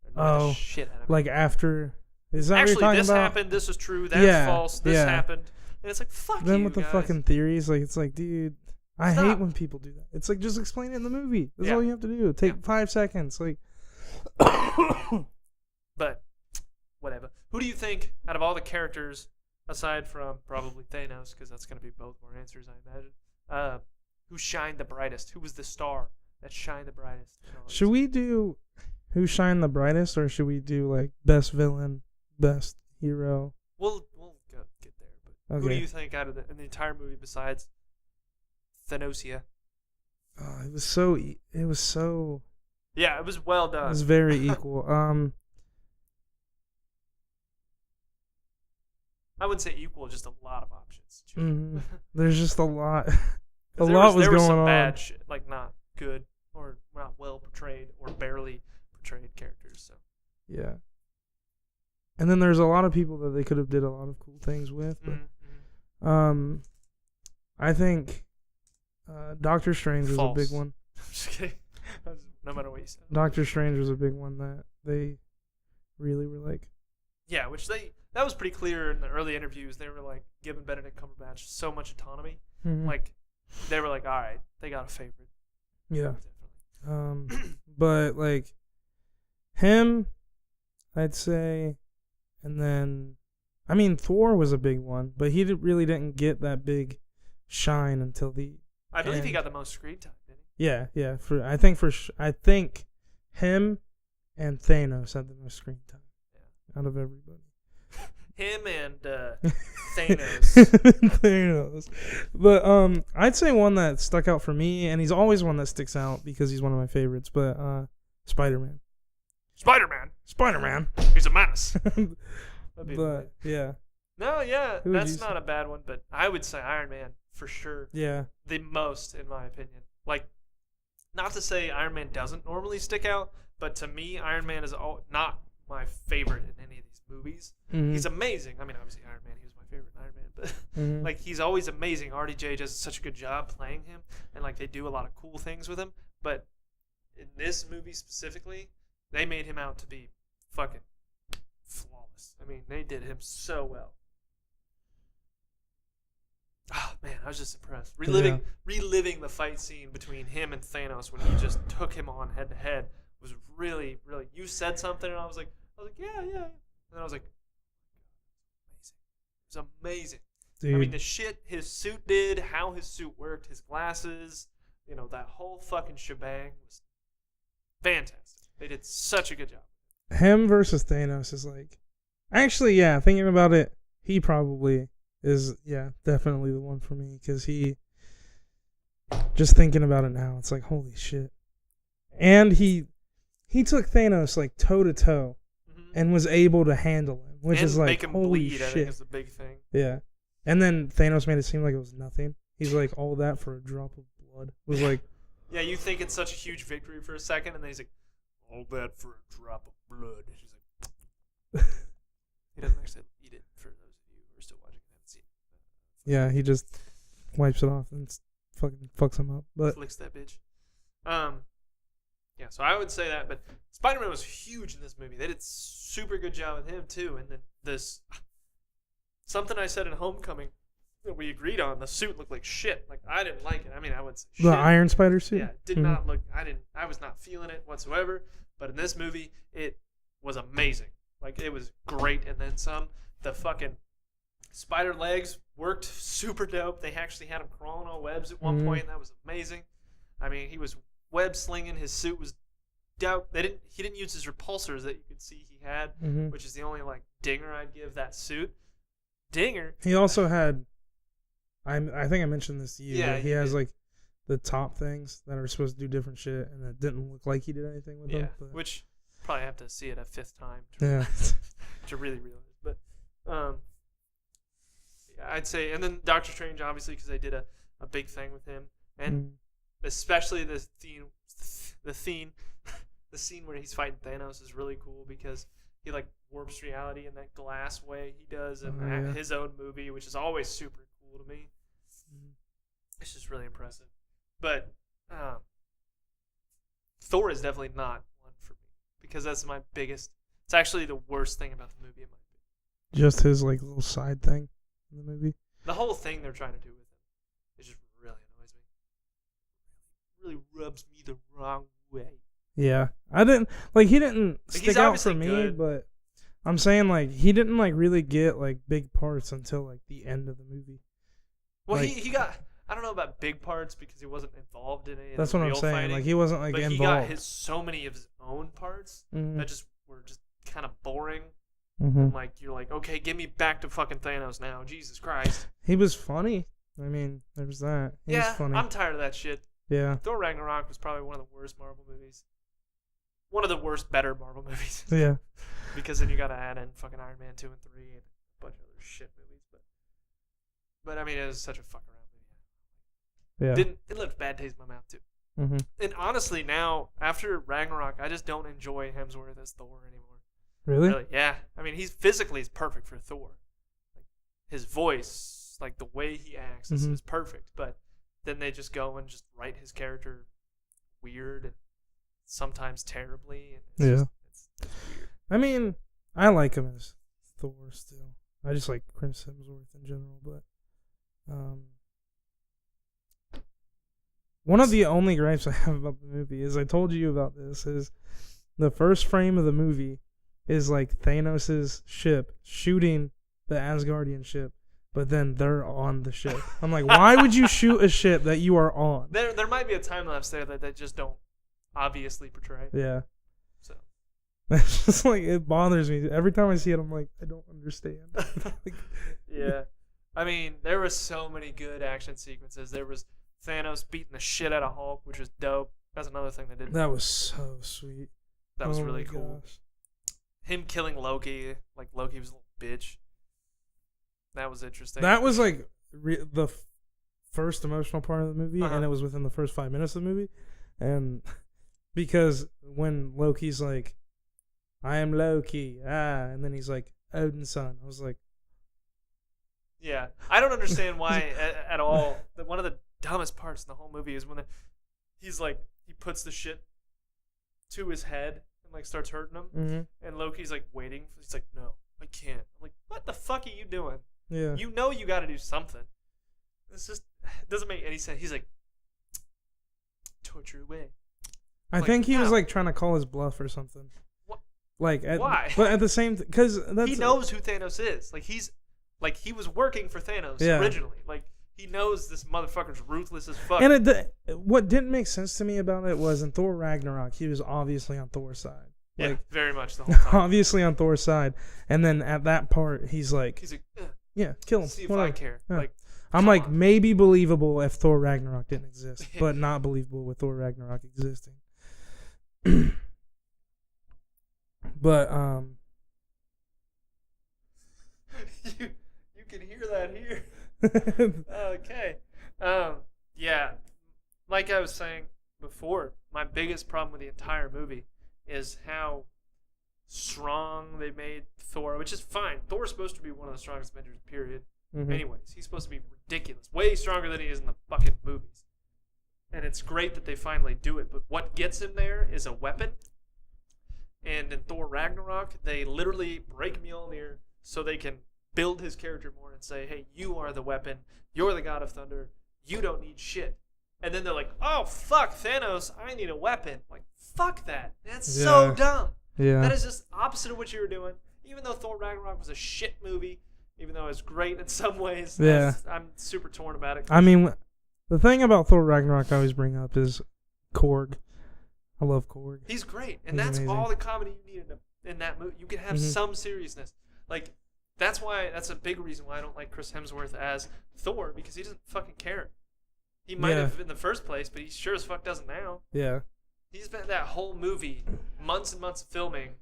They're annoying the shit out of me. Like after. Is that Actually, what you're talking this about? happened. This was true. That's false. This happened. And it's like, fuck Then you with the guys. fucking theories, like it's like, dude, I Stop. hate when people do that. It's like, just explain it in the movie. That's Yeah. all you have to do. Take 5 seconds. Like, But whatever. Who do you think, out of all the characters, aside from probably Thanos, because that's going to be both of our answers, I imagine, who shined the brightest? Who was the star that shined the brightest? should we do who shined the brightest, or should we do like best villain, best hero? We'll get there. But who do Okay. you think out of in the entire movie besides Thanosia? It was so. Yeah, it was well It done. was very equal. I wouldn't say equal, just a lot of options. to choose. There's just a lot. There was there going some on. bad shit, like not good or not well portrayed or barely portrayed characters. So Yeah. And then there's a lot of people that they could have did a lot of cool things with. But, I think Doctor Strange was False. a big one. I'm just kidding. No matter what you said. Doctor Strange was a big one that they really were like. Yeah, which that was pretty clear in the early interviews. They were like giving Benedict Cumberbatch so much autonomy. Like they were like, all right, they got a favorite. Yeah. Definitely. But like him, I'd say, and then I mean Thor was a big one, but he really didn't get that big shine until the. I believe he end. got the most screen time, didn't Yeah. I think him and Thanos had the most screen time out of everybody. he? Him and Thanos. Thanos. But I'd say one that stuck out for me, and he's always one that sticks out because he's one of my favorites. But Spider-Man. Spider-Man. He's a menace. But yeah, No, yeah, Who would that's you not say? a bad one, but I would say Iron Man for sure. yeah, The most, in my opinion. Like, not to say Iron Man doesn't normally stick out, but to me, Iron Man is not my favorite in any of these movies. He's amazing. I mean, obviously, Iron Man, he was my favorite Iron Man, but like, he's always amazing. RDJ does such a good job playing him, and like, they do a lot of cool things with him. But in this movie specifically, they made him out to be fucking flawless. I mean, they did him so well. Oh man, I was just impressed. Reliving the fight scene between him and Thanos when he just took him on head to head was really, really. You said something, and I was like, yeah. And then I was like, amazing. It was amazing. dude. I mean, the shit his suit did, how his suit worked, his glasses, that whole fucking shebang was fantastic. They did such a good job. Him versus Thanos is like, actually, yeah. Thinking about it, he probably is, definitely the one for me because he. Just thinking about it now, it's like holy shit, and he took Thanos like toe to toe, and was able to handle him, which and is like make him holy bleed. shit. I think is the big thing. Yeah, And then Thanos made it seem like it was nothing. He's like, all that for a drop of blood. It was like, Yeah, you think it's such a huge victory for a second, and then he's like, all that for a drop of blood. And she's like, he doesn't actually eat it, for those of you who are still watching and haven't seen it. yeah, he just wipes it off and fucking fucks him up. But Flicks that bitch. Yeah, so I would say that, but Spider-Man was huge in this movie. They did super good job with him too, and then this something I said in Homecoming that we agreed on. The suit looked like shit. Like I didn't like it. I mean, I would say shit. the Iron Spider suit. Yeah, it did not look. I was not feeling it whatsoever. But in this movie, it was amazing. Like it was great, and then some. The fucking spider legs worked super dope. They actually had him crawling on webs at one point, and that was amazing. I mean, he was web slinging. His suit was dope. He didn't use his repulsors that you could see he had, which is the only like dinger I'd give that suit. Dinger. He also had, I think I mentioned this to you. Yeah, but he has like the top things that are supposed to do different shit, and it didn't look like he did anything with them. But. Which probably have to see it a fifth time to really realize. But yeah, I'd say, and then Doctor Strange obviously because they did a big thing with him, and especially the scene where he's fighting Thanos is really cool because he like warps reality in that glass way he does in his own movie, which is always super cool to me. It's just really impressive. But Thor is definitely not one for me because that's my biggest. It's actually the worst thing about the movie, in my opinion. Just his like little side thing in the movie. The whole thing they're trying to do with him, it just really annoys me. Really rubs me the wrong way. Yeah, I didn't like. He didn't Like, stick out for me, good. but I'm saying like he didn't like really get like big parts until like the end of the movie. Well, like, he got. I don't know about big parts because he wasn't involved in any of That's the what I'm real saying. fighting, Like he wasn't like but involved. he got so many of his own parts that just were just kind of boring. Mm-hmm. Like you're like, okay, give me back to fucking Thanos now, Jesus Christ. He was funny. I mean, there's that. He was funny. I'm tired of that shit. Yeah. Thor Ragnarok was probably one of the worst Marvel movies. One of the worst, better Marvel movies. Yeah. Because then you gotta add in fucking Iron Man 2 and 3 and a bunch of other shit movies. But I mean, it was such a fuck around movie. Yeah. It left bad taste in my mouth too. Mm-hmm. And honestly, now after Ragnarok, I just don't enjoy Hemsworth as Thor anymore. Really? Yeah. I mean, he's perfect for Thor. Like, his voice, like the way he acts, is perfect. But then they just go and just write his character weird and sometimes terribly. And it's weird. I mean, I like him as Thor still. I just like Chris Hemsworth in general, but one of the only gripes I have about the movie is I told you about this is the first frame of the movie is like Thanos' ship shooting the Asgardian ship, but then they're on the ship. I'm like, why would you shoot a ship that you are on? There might be a time lapse there that they just don't obviously portray. Yeah. So it's just like it bothers me every time I see it. I'm like, I don't understand. Like, yeah, I mean, there were so many good action sequences. There was Thanos beating the shit out of Hulk, which was dope. That's another thing they did. That was so sweet. That was really cool. Gosh. Him killing Loki, like Loki was a little bitch. That was interesting. That was like the first emotional part of the movie, and it was within the first 5 minutes of the movie. And because when Loki's like, I am Loki, and then he's like, Odin's son. I was like, yeah, I don't understand why at all. One of the dumbest parts in the whole movie is when he's like, he puts the shit to his head and like starts hurting him, and Loki's like waiting. He's like, no, I can't. I'm like, what the fuck are you doing? yeah. You know you got to do something. It's just it doesn't make any sense. He's like, torture away. I think he was like trying to call his bluff or something. What? Like why? But at the same, because he knows who Thanos is. Like he was working for Thanos originally. Like he knows this motherfucker's ruthless as fuck. And what didn't make sense to me about it was in Thor Ragnarok, he was obviously on Thor's side. Yeah, like, very much the whole time. Obviously on Thor's side, and then at that part, he's like, yeah, kill him. See if whatever. I care. Yeah. Like, I'm like, maybe believable if Thor Ragnarok didn't exist, but not believable with Thor Ragnarok existing. But you can hear that here. Okay. Yeah. Like I was saying before, my biggest problem with the entire movie is how strong they made Thor, which is fine. Thor's supposed to be one of the strongest Avengers, period. Mhm. Anyways, he's supposed to be ridiculous, way stronger than he is in the fucking movies. And it's great that they finally do it, but what gets him there is a weapon. And in Thor Ragnarok, they literally break Mjolnir so they can build his character more and say, hey, you are the weapon. You're the god of thunder. You don't need shit. And then they're like, oh, fuck, Thanos, I need a weapon. Like, fuck that. That's so Yeah. dumb. Yeah. That is just opposite of what you were doing. Even though Thor Ragnarok was a shit movie, even though it was great in some ways, Yeah. I'm super torn about it. I mean, the thing about Thor Ragnarok I always bring up is Korg. I love Korg. He's great, and He's that's amazing. all the comedy you need in that movie. You can have Mhm. some seriousness. Like, that's a big reason why I don't like Chris Hemsworth as Thor, because he doesn't fucking care. He might Yeah. have in the first place, but he sure as fuck doesn't now. Yeah. He's spent that whole movie, months and months of filming,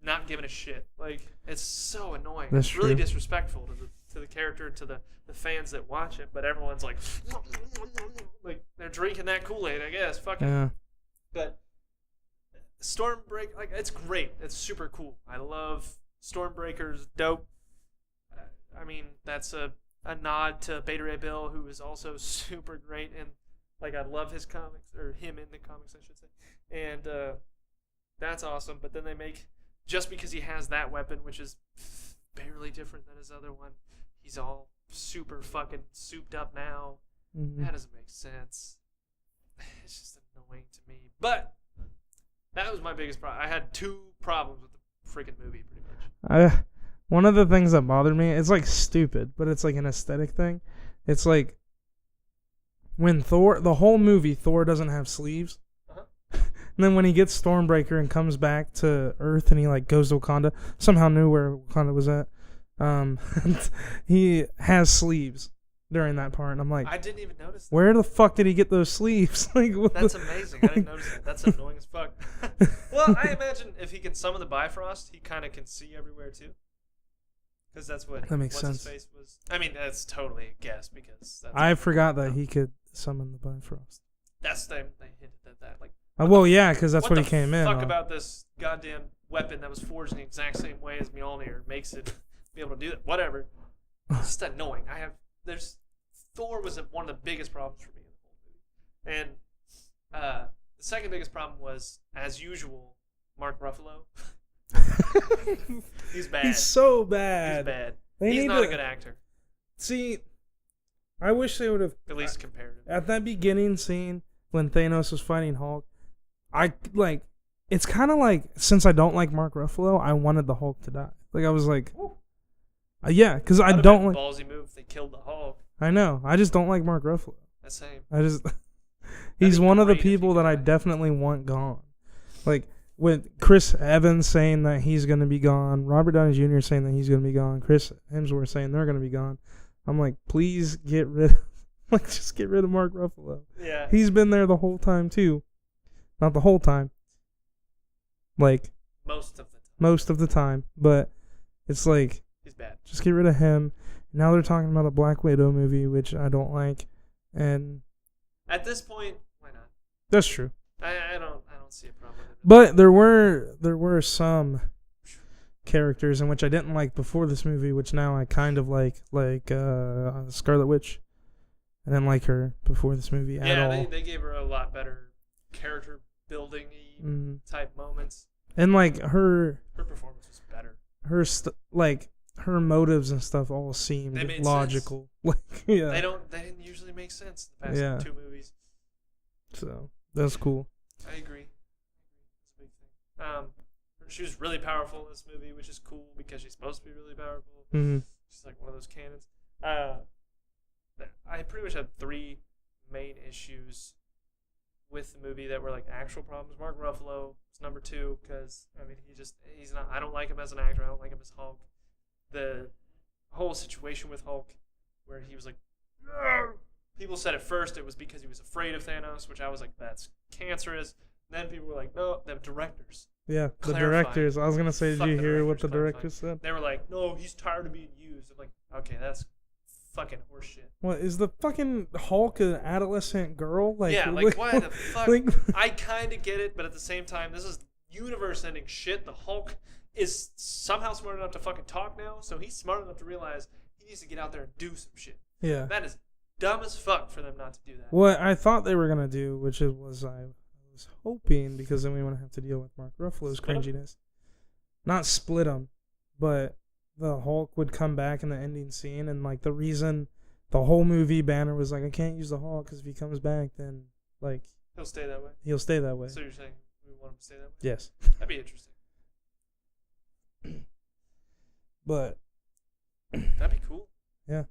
not giving a shit. Like, it's so annoying. That's it's really true. disrespectful to the character, to the fans that watch it, but everyone's like they're drinking that Kool-Aid, I guess. Fuck it. Yeah. But Stormbreaker, like, it's great. It's super cool. I love Stormbreaker's dope. I mean, that's a nod to Beta Ray Bill, who is also super great, and like, I love his comics, or him in the comics, I should say. And that's awesome. But then they make, just because he has that weapon, which is barely different than his other one, he's all super fucking souped up now. Mhm. That doesn't make sense. It's just annoying to me. But that was my biggest problem. I had two problems with the freaking movie, pretty much. One of the things that bothered me, it's like stupid, but it's like an aesthetic thing. It's like when the whole movie, Thor doesn't have sleeves. Uh-huh. And then when he gets Stormbreaker and comes back to Earth and he like goes to Wakanda, somehow knew where Wakanda was at. He has sleeves during that part, and I'm like, I didn't even notice that. where the fuck did he get those sleeves? Like, what That's the- amazing. I didn't notice that. That's annoying as fuck. Well, I imagine if he can summon the Bifrost, he kind of can see everywhere too. Because that's what That makes what's his sense. face was. I mean, that's totally a guess because that's I forgot that he could summon the Bifrost. they hinted at that. Like, Well, yeah, because that's what he the came in. fuck on. about this goddamn weapon that was forged in the exact same way as Mjolnir makes it be able to do that? Whatever. It's just annoying. Thor was one of the biggest problems for me in the whole movie. And the second biggest problem was, as usual, Mark Ruffalo. He's bad. He's so He's bad. bad. They He's need not to a good actor, see. I wish they would have at least comparatively. at that beginning scene when Thanos was fighting Hulk. I like. It's kind of like, since I don't like Mark Ruffalo, I wanted the Hulk to die. Like, I was like, Woo. yeah, because I That'd have don't been like. a ballsy move if they killed the Hulk. I know. I just don't like Mark Ruffalo. That's same. I just. He's be one of the great if he people could that I die. definitely want gone. Like, with Chris Evans saying that he's going to be gone, Robert Downey Jr. saying that he's going to be gone, Chris Hemsworth saying they're going to be gone. I'm like, please get rid just get rid of Mark Ruffalo. Yeah. He's been there the whole time, too. Not the whole time. Like, Most of the time. most of the time. But it's like, He's bad. just get rid of him. Now they're talking about a Black Widow movie, which I don't like. And At this point, why not? that's true. I don't see a problem with it. But there were some characters in which I didn't like before this movie, which now I kind of like Scarlet Witch. I didn't like her before this movie at Yeah, all. they gave her a lot better character building Mhm. type moments. And like her Her performance was better. like her motives and stuff all seemed They made logical. Like, yeah. They didn't usually make sense in the past Yeah. 2 movies. So that's cool. I agree. It's a big thing. She was really powerful in this movie, which is cool because she's supposed to be really powerful. Hmm. She's like one of those cannons. I pretty much had 3 main issues with the movie that were like actual problems. Mark Ruffalo is number 2 because I mean he's not. I don't like him as an actor. I don't like him as Hulk. The whole situation with Hulk, where he was like, "Arr!" People said at first it was because he was afraid of Thanos, which I was like, that's cancerous. And then people were like, no, the directors. Yeah, the Clarifying. directors. I was gonna say, did Fuck you the hear what directors the clarifying. directors said? They were like, no, he's tired of being used. I'm like, okay, that's fucking horseshit. What is the fucking Hulk an adolescent girl? Like, Yeah, like why the fuck? Like, I kind of get it, but at the same time, this is universe-ending shit. The Hulk is somehow smart enough to fucking talk now, so he's smart enough to realize he needs to get out there and do some shit. yeah. That is dumb as fuck for them not to do that. What I thought they were gonna do, which I was hoping, because then we wouldn't have to deal with Mark Ruffalo's Split 'em? cringiness. Not split them, but the Hulk would come back in the ending scene, and like the reason the whole movie Banner was like, I can't use the Hulk because if he comes back, then like He'll stay that way. he'll stay that way. So you're saying we want him to stay that way? Yes, That'd be interesting. but That'd be cool. yeah,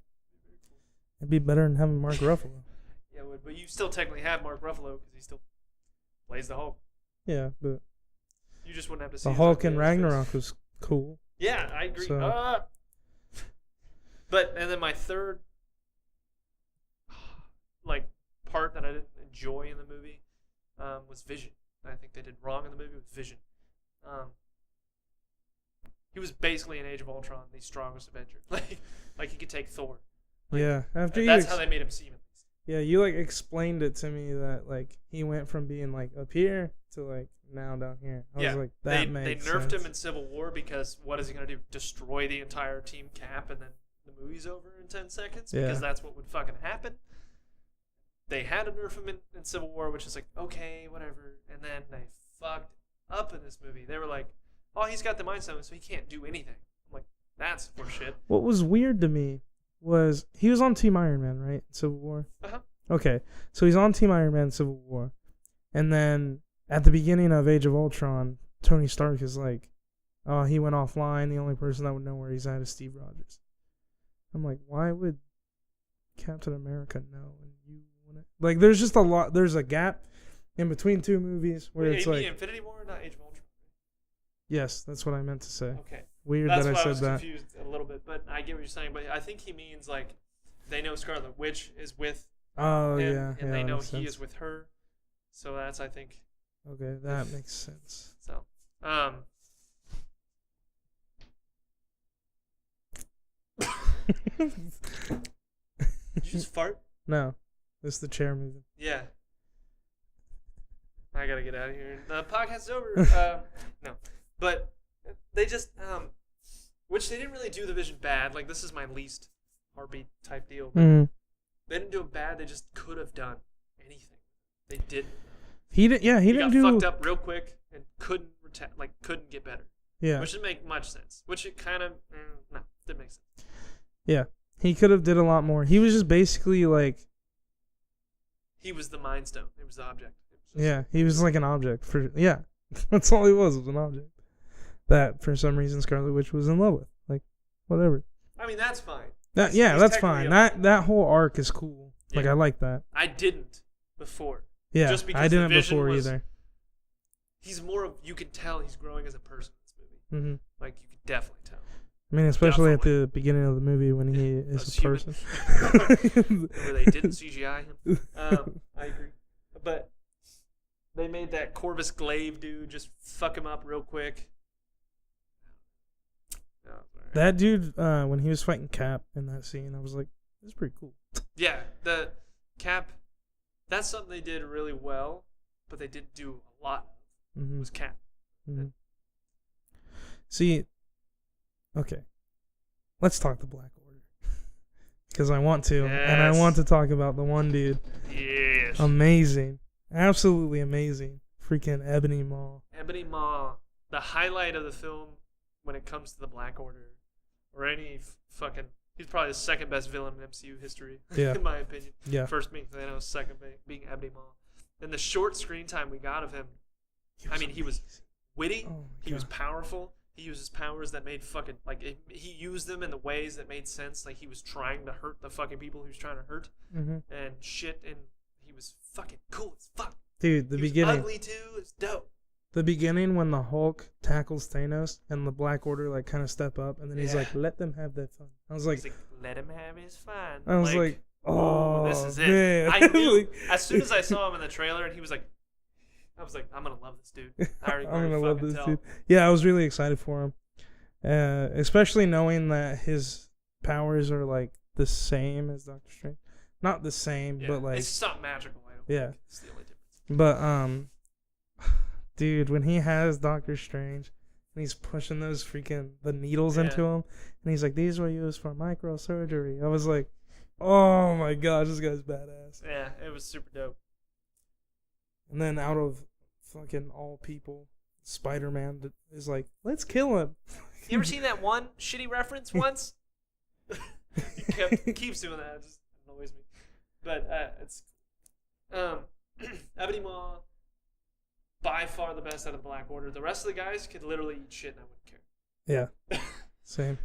it'd be better than having Mark Ruffalo. Yeah, it would, but you still technically have Mark Ruffalo because he still plays the Hulk. Yeah, but You just wouldn't have to see the his Hulk in face. Ragnarok was cool. Yeah, I agree. So- But and then my third like part that I didn't enjoy in the movie was Vision. I think they did wrong in the movie with Vision. He was basically in Age of Ultron the strongest Avenger. Like he could take Thor. Like, Yeah, after you that's how they made him seem. At least. yeah, you like explained it to me that like he went from being like up here to like now down here. I was like, that they makes nerfed sense. him in Civil War because what is he gonna do? Destroy the entire Team Cap and then the movie's over in 10 seconds? Yeah. Because that's what would fucking happen. They had to nerf him in Civil War, which is like, okay, whatever. And then they fucked up in this movie. They were like, oh, he's got the Mind Stone, so he can't do anything. I'm like, that's horseshit. What was weird to me was he was on Team Iron Man, right? Civil War. Uh-huh. Okay, so he's on Team Iron Man, Civil War, and then at the beginning of Age of Ultron, Tony Stark is like, "Oh, he went offline. The only person that would know where he's at is Steve Rogers." I'm like, why would Captain America know and you wouldn't? Like, there's just a lot. There's a gap in between two movies where Wait, it's you mean like, Infinity War, not Age of Ultron? yes, that's what I meant to say. Okay. Weird That's that why I I said was that. confused a little bit, but I get what you're saying. But I think he means like they know Scarlet Witch is with Oh him, yeah, and yeah, they that know makes he sense. is with her. So that's I think Okay, that makes sense. so. Did you just fart? No, it's the chair moving. Yeah. I gotta get out of here. The podcast is over. No, but they just which they didn't really do the Vision bad. Like this is my least heartbeat type deal. Mm. They didn't do it bad. They just could have done anything. They didn't. He did. Yeah, he didn't got do. fucked up real quick and couldn't couldn't get better. Yeah, Which didn't make much sense. Which it kind of no, didn't make sense. yeah. He could have did a lot more. He was just basically like, He was the Mind Stone. It was the object. It was just, yeah, he was like an object for. Yeah, that's all he was an object. That for some reason Scarlet Witch was in love with. Like, whatever. I mean that's fine. That He's that's technically fine. a- That whole arc is cool. Like Yeah. I like that. I didn't before. Yeah, Just because I the didn't Vision before was- either. He's more of you can tell he's growing as a person in this movie. Hmm Like you can definitely tell. I mean, especially at Definitely. the beginning of the movie when he is a human. person. Where they didn't CGI him. I agree. But they made that Corvus Glaive dude just fuck him up real quick. Oh, sorry. That dude, when he was fighting Cap in that scene, I was like, "This is pretty cool." Yeah, the Cap. That's something they did really well, but they didn't do a lot of. Hmm Was Cap. hmm See, okay, let's talk the Black Order because I want to, and I Yes. want to talk about the one dude. Yes. Amazing, absolutely amazing, freaking Ebony Maw. Ebony Maw, the highlight of the film when it comes to the Black Order, or any fucking. He's probably the second best villain in MCU history, Yeah. in my opinion. Yeah, First being Thanos, second being Ebony Maw. And the short screen time we got of him, he was witty, Oh my he was God. powerful, he used his powers that made fucking, he used them in the ways that made sense, like he was trying to hurt the fucking people he was trying to hurt, Mhm. and shit, and he was fucking cool as fuck. Dude. The He was beginning, ugly too, it's dope. the beginning when the Hulk tackles Thanos and the Black Order like kind of step up, and then he's Yeah. like, "Let them have their fun." I was like, He's like, let him have his fun. I was like, "Oh, this is it. man." I knew Like, as soon as I saw him in the trailer and he was like, I was like, I'm gonna love this dude. I already, I'm gonna love fucking this tell. dude. Yeah, I was really excited for him, especially knowing that his powers are like the same as Doctor Strange. Not the same, Yeah, but like it's not magical. I don't yeah. think. It's the only difference. But dude, when he has Doctor Strange and he's pushing those the needles into him, and he's like, "These were used for microsurgery." I was like, "Oh my gosh, this guy's badass." Yeah, it was super dope. And then out of fucking all people, Spider-Man is like, "Let's kill him." You ever seen that one shitty reference once? He keeps doing that. It just annoys me. But it's Ebony Maw, by far the best out of the Black Order. The rest of the guys could literally eat shit and I wouldn't care. Yeah, same.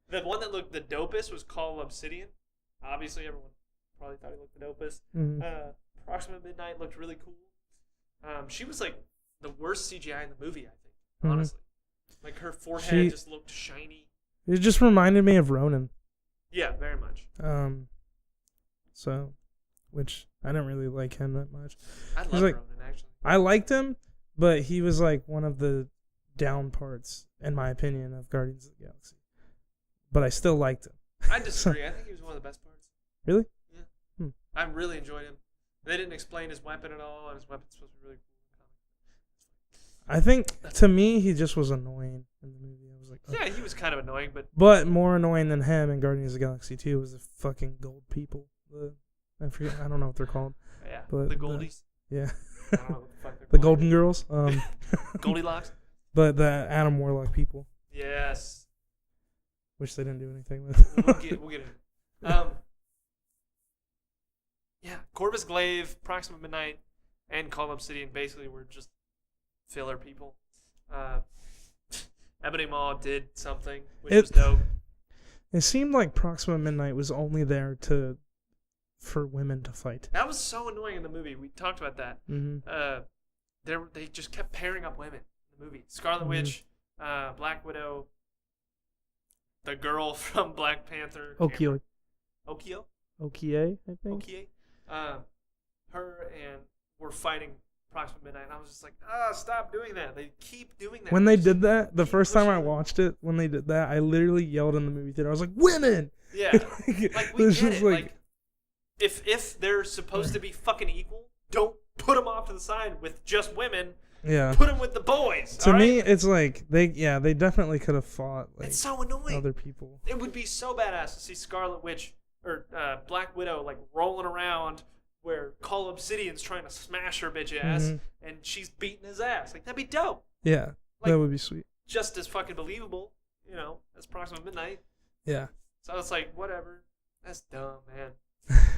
The one that looked the dopest was Call Obsidian. Obviously, everyone probably thought he looked the dopest. Mhm. Approximate Midnight looked really cool. She was like the worst CGI in the movie, I think. Mhm. Honestly, like her forehead just looked shiny. It just reminded me of Ronan. Yeah, very much. So, which I didn't really like him that much. I love like- Ronan actually. I liked him, but he was like one of the down parts, in my opinion, of Guardians of the Galaxy. But I still liked him. I disagree. I think he was one of the best parts. Really? Yeah. Hmm. I really enjoyed him. They didn't explain his weapon at all, and his weapon's supposed to be really cool. I think to me he just was annoying in the movie. I was like, oh. Yeah, he was kind of annoying, but But more annoying than him in Guardians of the Galaxy 2 was the fucking gold people. I forget. I don't know what they're called. yeah, But the Goldies. Yeah. I don't know what the fuck they're The called. Golden Girls. Goldilocks. But the Adam Warlock people, Yes. which they didn't do anything with. We'll get it. Yeah, Corvus Glaive, Proxima Midnight, and Call Obsidian basically were just filler people. Ebony Maw did something, which was dope. It seemed like Proxima Midnight was only there for women to fight. That was so annoying in the movie. We talked about that. Mm-hmm. They just kept pairing up women in the movie. Scarlet Witch, Black Widow, the girl from Black Panther. Okio. Okio? Okie, I think. Okie. Her and were fighting Proxima Midnight, and I was just like, stop doing that. They keep doing that. When they did that, the keep first time I pushing them. watched it, when they did that, I literally yelled in the movie theater. I was like, "Women!" Yeah. Like, we This get is it. Like, if they're supposed to be fucking equal, don't put them off to the side with just women. yeah. Put them with the boys. To all me, right? it's like they definitely could have fought like It's so annoying. other people. It would be so badass to see Scarlet Witch or Black Widow like rolling around where Call Obsidian's trying to smash her bitch ass Mhm. and she's beating his ass. Like, that'd be dope. Yeah, Like- that would be sweet. Just as fucking believable, as Proxima Midnight. Yeah. So it's like, whatever. That's dumb, man.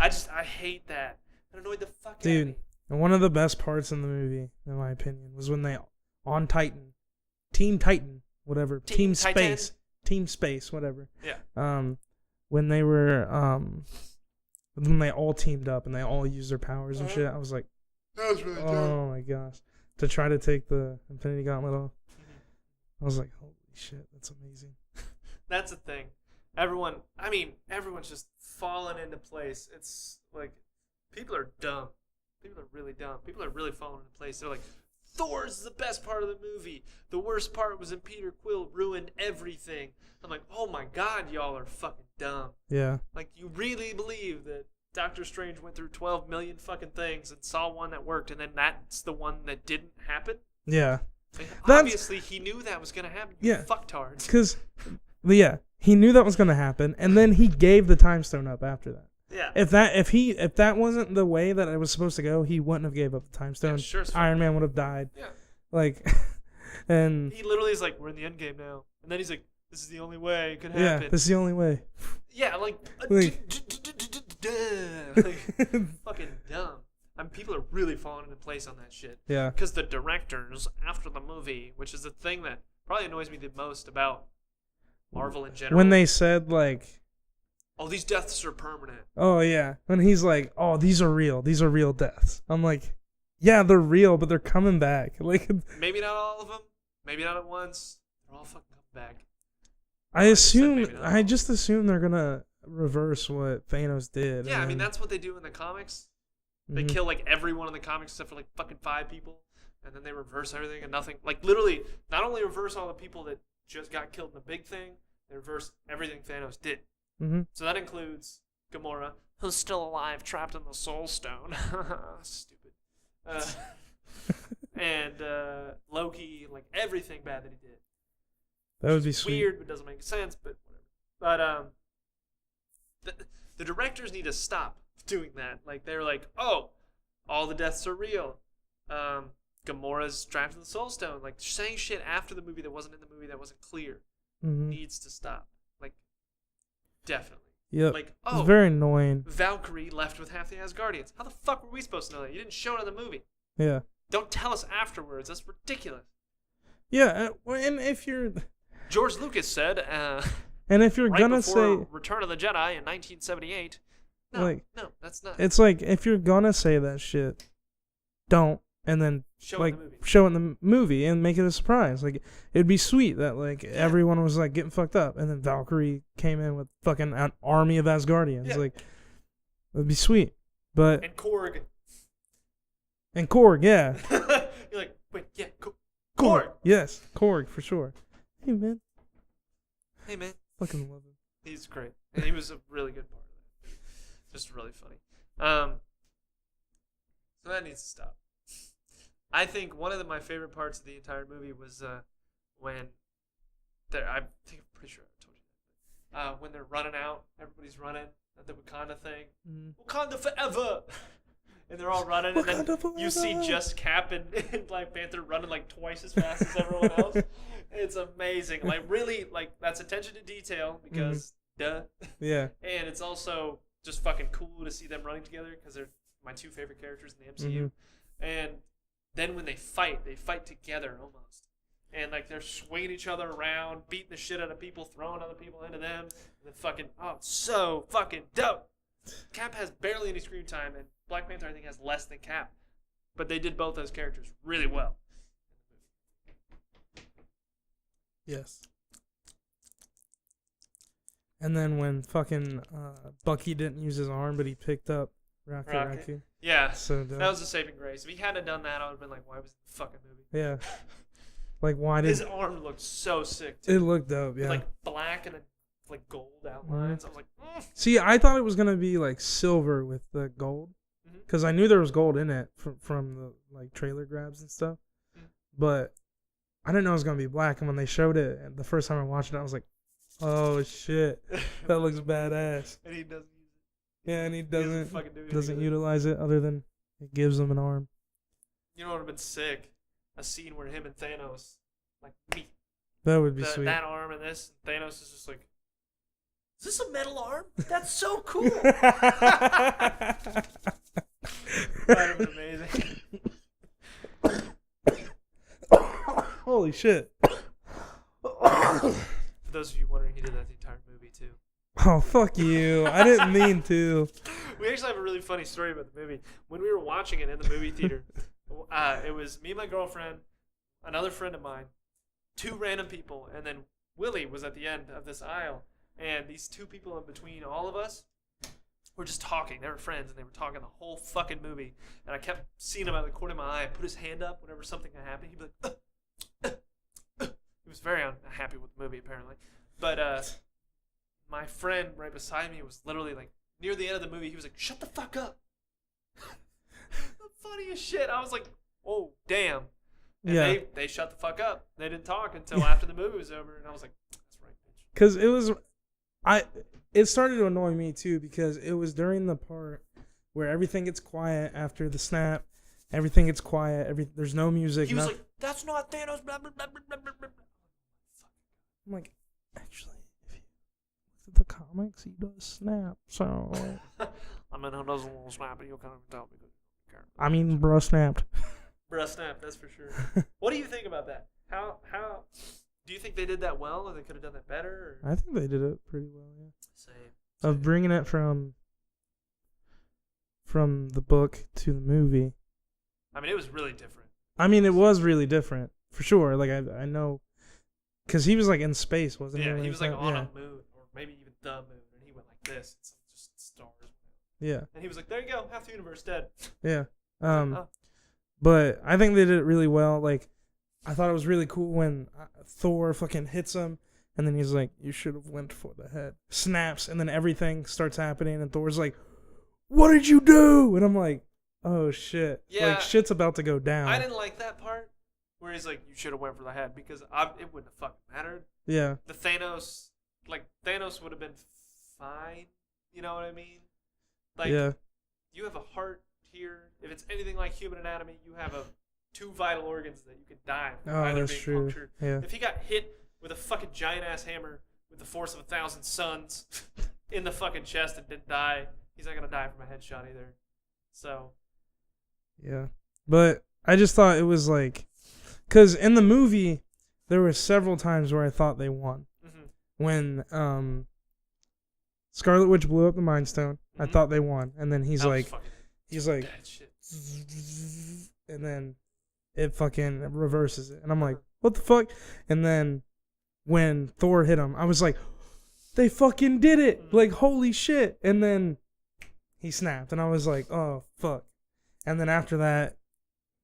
I hate that. It annoyed the fuck out of Dude, me. and one of the best parts in the movie, in my opinion, was when they on Titan, Team Titan, whatever, Team Team Titan? Space, Team Space, whatever. Yeah. When they were when they all teamed up and they all used their powers and Uh-huh. shit, I was like, That was really oh my gosh, to try to take the Infinity Gauntlet off. I was like, holy shit, that's amazing. That's the thing. Everyone's just falling into place. It's like, people are dumb. People are really dumb. People are really falling into place. They're like, Thor's the best part of the movie. The worst part was when Peter Quill ruined everything. I'm like, oh my god, y'all are fucking dumb. Yeah. Like, you really believe that Doctor Strange went through 12 million fucking things and saw one that worked, and then that's the one that didn't happen? Yeah. Like, That's- obviously, he knew that was going to happen. You Yeah. fucktards. Because, yeah, he knew that was going to happen, and then he gave the time stone up after that. Yeah. If that wasn't the way that it was supposed to go, he wouldn't have gave up the time stone. Yeah, sure as fuck. Iron Man would have died. Yeah. Like, and He literally is like, we're in the end game now. And then he's like, this is the only way it could yeah, happen. this is the only way. Yeah, like, Like- like fucking dumb. People are really falling into place on that shit. Yeah. Because the directors, after the movie, which is the thing that probably annoys me the most about Marvel in general. When they said like, oh, these deaths are permanent. oh yeah, when he's like, oh, these are real deaths. I'm like, yeah, they're real, but they're coming back. Like, Maybe not all of them. Maybe not at once. They're all fucking coming back. I just said maybe assume, not I all. just assume they're gonna reverse what Thanos did. Yeah, and I mean, then- that's what they do in the comics. They Mhm. kill like everyone in the comics except for like fucking 5 people, and then they reverse everything and nothing. Like literally, not only reverse all the people that just got killed in the big thing, they reverse everything Thanos did. Mhm. So that includes Gamora, who's still alive, trapped in the Soul Stone. Stupid. And Loki, like everything bad that he did. That would be sweet. Weird, but doesn't make sense. But whatever. But the directors need to stop doing that. Like they're like, oh, all the deaths are real. Gamora's trapped in the Soul Stone. Like saying shit after the movie that wasn't in the movie that wasn't clear needs to stop. Like definitely. Yeah. Like it's very annoying. Valkyrie left with half the Asgardians. How the fuck were we supposed to know that? You didn't show it in the movie. Yeah. Don't tell us afterwards. That's ridiculous. Yeah, and if you're George Lucas said, and if you're right gonna before say Return of the Jedi in 1978, no, that's not. It's like if you're gonna say that shit, don't, and then Show it in the movie. show it in the movie and make it a surprise. Like it'd be sweet that everyone was like getting fucked up, and then Valkyrie came in with fucking an army of Asgardians. Yeah. Like it'd be sweet, but And Korg. and Korg, yeah, You're like, wait, yeah, Korg. yes, Korg for sure. Hey man, Hey man, fucking love him. he's great, and he was a really good part of that. Just really funny. So that needs to stop. I think one of my favorite parts of the entire movie was when I think I'm pretty sure I told you that. When they're running out, everybody's running at the Wakanda thing. Wakanda forever. And they're all running, and then you see just Cap and Black Panther running like twice as fast as everyone else. It's amazing. Like really, like that's attention to detail because duh. Yeah. And it's also just fucking cool to see them running together because they're my two favorite characters in the MCU. And then when they fight together almost. And like they're swinging each other around, beating the shit out of people, throwing other people into them. And then fucking, oh, it's so fucking dope. Cap has barely any screen time, and Black Panther I think has less than Cap. But they did both those characters really well. Yes. And then when fucking Bucky didn't use his arm, but he picked up Rocket Raccoon. Yeah, So dope. that was a saving grace. If he hadn't done that, I would have been like, why was it the fucking movie? Yeah. Like why did His arm looked so sick, too. it look dope? Yeah. With, like black and then like gold outlines. I was like, See, I thought it was gonna be like silver with the gold, because I knew there was gold in it from the like trailer grabs and stuff, but I didn't know it was gonna be black. And when they showed it, and the first time I watched it, I was like, "Oh shit, that looks badass." And he doesn't use it. Yeah, and he doesn't fucking do anything doesn't with it. utilize it other than it gives him an arm. You know what would have been sick? A scene where him and Thanos like meet. That would be sweet. That arm and this, and Thanos is just like, is this a metal arm? That's so cool. That would have been amazing. Holy shit. For those of you wondering, he did that the entire movie too. Oh, fuck you. I didn't mean to. We actually have a really funny story about the movie. When we were watching it in the movie theater, it was me and my girlfriend, another friend of mine, two random people, and then Willie was at the end of this aisle. And these two people in between all of us were just talking. They were friends, and they were talking the whole fucking movie. And I kept seeing him out of the corner of my eye put his hand up whenever something happened. He'd be like, He was very unhappy with the movie, apparently. But my friend right beside me was literally like, near the end of the movie, he was like, shut the fuck up. The funniest shit. I was like, oh, damn. And Yeah. they shut the fuck up. They didn't talk until after the movie was over. And I was like, that's right, bitch. Because it started to annoy me too, because it was during the part where everything gets quiet after the snap. Everything gets quiet. There's no music. He was like, that's not Thanos, blah, blah, blah, blah, blah, blah. I'm like, actually, if you look at the comics, he does snap. So, I mean, who doesn't want to snap it? You'll kind of tell me. I mean, bro snapped. Bruh snap, that's for sure. What do you think about that? How do you think they did that well, or they could have done that better? Or? I think they did it pretty well, yeah. Same. Of bringing it from the book to the movie. I mean, it was really different. I mean, it was really different, for sure. Like, I know, because he was, like, in space, wasn't he? Yeah, he was, like, on yeah. a moon, or maybe even the moon, and he went like this, and just stars. Yeah. And he was like, there you go, half the universe dead. Yeah. Oh. But I think they did it really well. Like, I thought it was really cool when Thor fucking hits him, And then he's like, you should have went for the head. Snaps, and then everything starts happening, and Thor's like, what did you do? And I'm like, oh shit. Yeah. Like, shit's about to go down. I didn't like that part where he's like, you should have went for the head, because it wouldn't have fucking mattered. Yeah. The Thanos would have been fine. You know what I mean? Like, yeah. you have a heart here. If it's anything like human anatomy, you have two vital organs that you could die from Oh, either that's being true. punctured. Yeah. If he got hit with a fucking giant ass hammer with the force of 1,000 suns in the fucking chest and didn't die, he's not gonna die from a headshot either. So. Yeah. But I just thought it was like, because in the movie, there were several times where I thought they won. Mm-hmm. When Scarlet Witch blew up the Mind Stone, I Mhm. thought they won. And then he's like, bad shit. and then it fucking reverses it. And I'm like, what the fuck? And then when Thor hit him, I was like, they fucking did it. Mhm. Like, holy shit. And then he snapped. And I was like, oh, fuck. And then after that,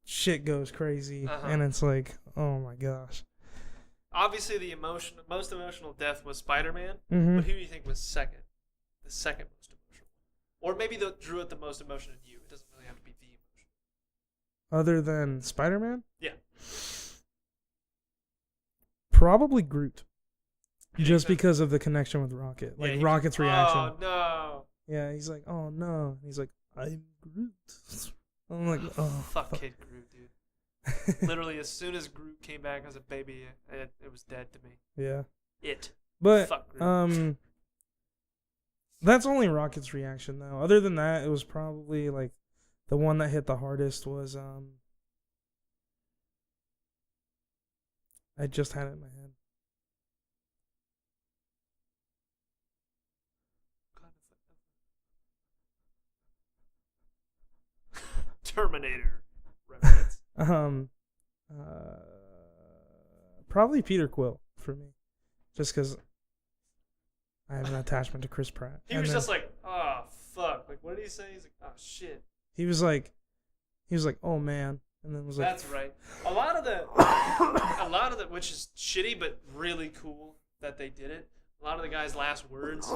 shit goes crazy. Uh-huh. And it's like, oh my gosh. Obviously, the most emotional death was Spider-Man. Mm-hmm. But who do you think was second? The second most emotional. Or maybe drew out the most emotion in you. It doesn't really have to be the emotion. Other than Spider-Man? Yeah. Probably Groot. You Just think because of the connection with Rocket. Yeah, Like, he- Rocket's reaction. Oh, no. Yeah, he's like, oh no. He's like, I'm Groot. I'm like, oh. Fuck Kid Groot, dude. Literally, as soon as Groot came back as a baby, it was dead to me. Yeah. It. But, Fuck Groot. that's only Rocket's reaction, though. Other than that, it was probably, like, the one that hit the hardest was, I just had it in my head. Terminator reference. Probably Peter Quill for me. Just because I have an attachment to Chris Pratt. He And was then just like, oh, fuck. Like, what did he say? He's like, oh, shit. He was like, oh man. And then was like, That's right. A lot of the, which is shitty, but really cool that they did it. A lot of the guy's last words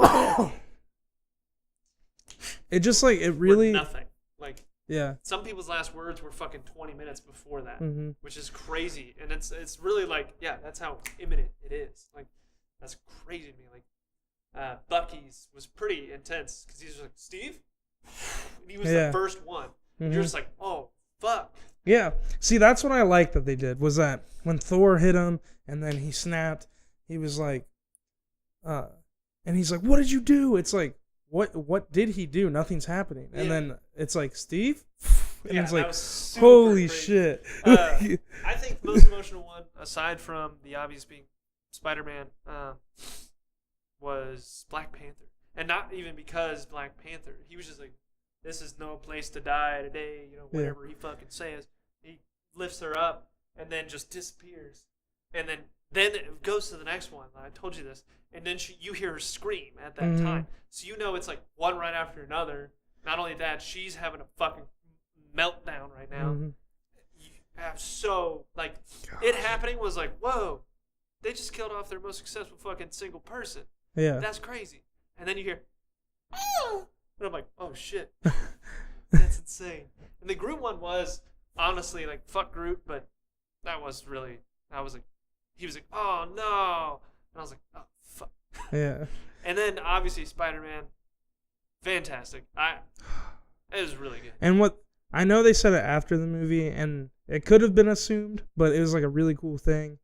it just like, it were really, nothing. Like, yeah. some people's last words were fucking 20 minutes before that, Mm-hmm. which is crazy. And it's really like, yeah, that's how imminent it is. Like, that's crazy to me. Like, Bucky's was pretty intense because he's just like, Steve? And he was Yeah. the first one. Mhm. You're just like, oh, fuck. Yeah. See, that's what I liked that they did, was that when Thor hit him and then he snapped, he was like, and he's like, what did you do? It's like, what did he do? Nothing's happening. And Yeah. then it's like, Steve? And Yeah, it's that like, was super holy crazy. shit. I think the most emotional one, aside from the obvious being Spider-Man, was Black Panther. And not even because Black Panther. He was just like, this is no place to die today, you know, whatever he fucking says. He lifts her up and then just disappears. And then it goes to the next one. I told you this. And then you hear her scream at that Mhm. time. So you know it's like one right after another. Not only that, she's having a fucking meltdown right now. Mhm. You have so, like, it happening was like, whoa, they just killed off their most successful fucking single person. Yeah. That's crazy. And then you hear, "Ah!" and I'm like, oh shit, that's insane. And the Groot one was honestly like, fuck Groot, but that was really, I was like, he was like, oh no, and I was like, oh fuck. Yeah. And then obviously Spider-Man, fantastic. It was really good. And what I know they said it after the movie, and it could have been assumed, but it was like a really cool thing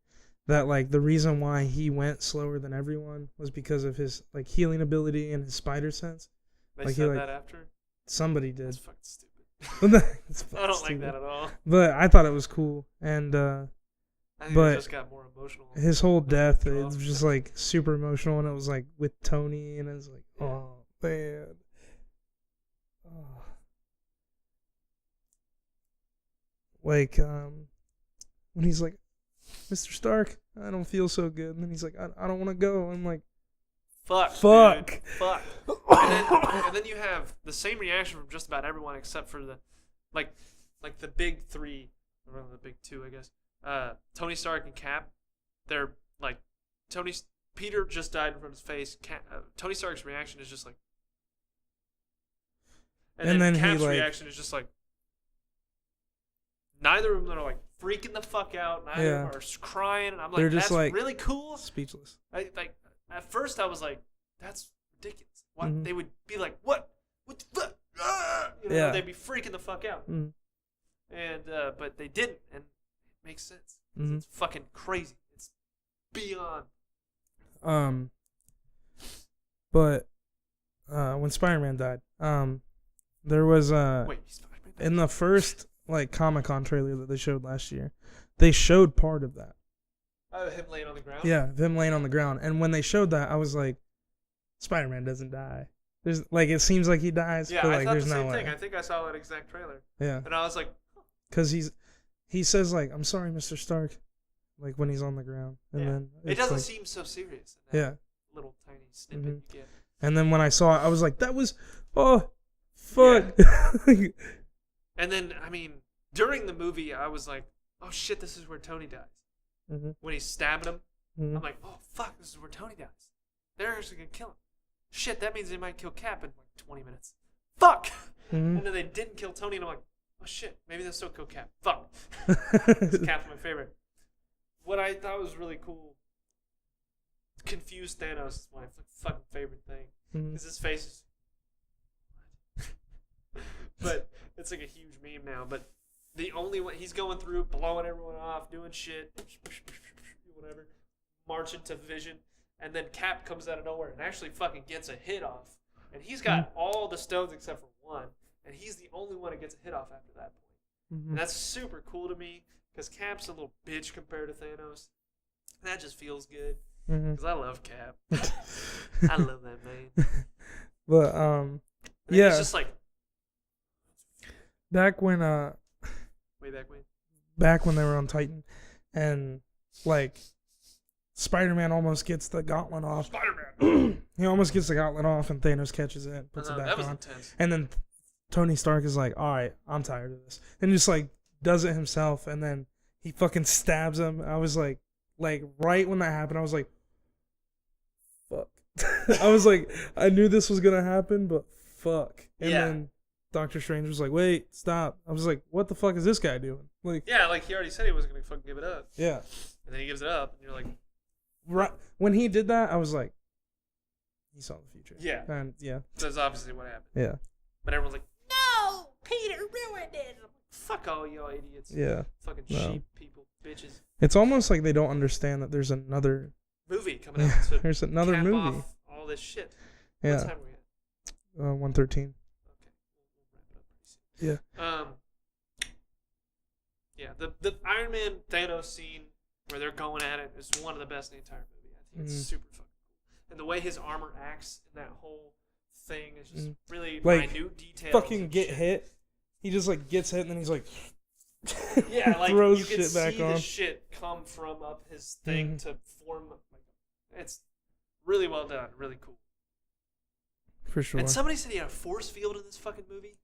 that like the reason why he went slower than everyone was because of his like healing ability and his spider sense. They Like, he, said like, that after. Somebody That's did. fucking stupid. It's I don't like stupid. that at all. But I thought it was cool, and I think But it just got more emotional. his whole death, it Draw. was just like super emotional, and it was like with Tony, and it was like, Yeah. oh man. Oh. Like when he's like, Mr. Stark, I don't feel so good, and then he's like, I don't want to go. I'm like, Fuck. Fuck. Dude. Fuck. And then you have the same reaction from just about everyone except for the, like the big three, or the big two, I guess. Tony Stark and Cap. They're like, Peter just died in front of his face. Tony Stark's reaction is just like, and then Cap's reaction is just like, neither of them are like freaking the fuck out. Neither of them are crying, and I'm like, they're just that's like really cool. Speechless. At first I was like, that's ridiculous. What they would be like, what the fuck? They'd be freaking the fuck out. And but they didn't, and it makes sense. It's fucking crazy. It's beyond. But when Spider-Man died, there was Wait, Spider-Man died? In the first like Comic-Con trailer that they showed last year, they showed part of that. Oh, him laying on the ground? Yeah, him laying on the ground. And when they showed that, I was like, Spider-Man doesn't die. There's like, it seems like he dies, Yeah, but I like thought there's the no same way. thing. I think I saw that exact trailer. Yeah. And I was like, Because he says like, I'm sorry, Mr. Stark, like when he's on the ground. And then it doesn't seem so serious in that little tiny snippet you get. And then when I saw it, I was like, that was, oh, fuck. Yeah. And then, I mean, during the movie, I was like, oh shit, this is where Tony dies. When he's stabbing him, I'm like, oh fuck, this is where Tony dies. They're actually gonna kill him. Shit, that means they might kill Cap in like 20 minutes. Fuck! And then they didn't kill Tony, and I'm like, oh shit, maybe they'll still kill Cap. Fuck. Cap's my favorite. What I thought was really cool, confused Thanos is my fucking favorite thing. Because his face is... But it's like a huge meme now. But the only one, he's going through, blowing everyone off, doing shit, whatever, marching to Vision, and then Cap comes out of nowhere and actually fucking gets a hit off. And he's got all the stones except for one, and he's the only one that gets a hit off after that point. And that's super cool to me, because Cap's a little bitch compared to Thanos. That just feels good, because I love Cap. I love that man. But yeah, he's just like, back when way back when. Back when they were on Titan, and like Spider-Man almost gets the gauntlet off. Spider-Man. He almost gets the gauntlet off, and Thanos catches it, and puts it back that was on. Intense. And then Tony Stark is like, "All right, I'm tired of this," and just like does it himself, and then he fucking stabs him. I was like right when that happened, I was like, "Fuck." I was like, I knew this was gonna happen, but fuck. And then Doctor Strange was like, "Wait, stop." I was like, "What the fuck is this guy doing?" Like, yeah, like he already said he wasn't gonna fucking give it up. Yeah. And then he gives it up, and you're like, right when he did that, I was like, he saw the future. Yeah. And that's obviously what happened. Yeah. But everyone's like, no, Peter ruined it. I'm like, fuck all y'all idiots. Yeah. Fucking sheep people, bitches. It's almost like they don't understand that there's another movie coming out. To there's another cap movie. Off all this shit. Yeah. What time are we at? 113. Okay. We'll wrap it up pretty soon. Yeah. The Iron Man Thanos scene where they're going at it is one of the best in the entire movie. I think it's super fucking cool. And the way his armor acts in that whole thing is just really like, minute details. Fucking get hit. He just like gets hit and then he's like yeah, like throws you can shit back see on. the shit come from up his thing to form. Like, it's really well done, really cool. For sure. And somebody said he had a force field in this fucking movie.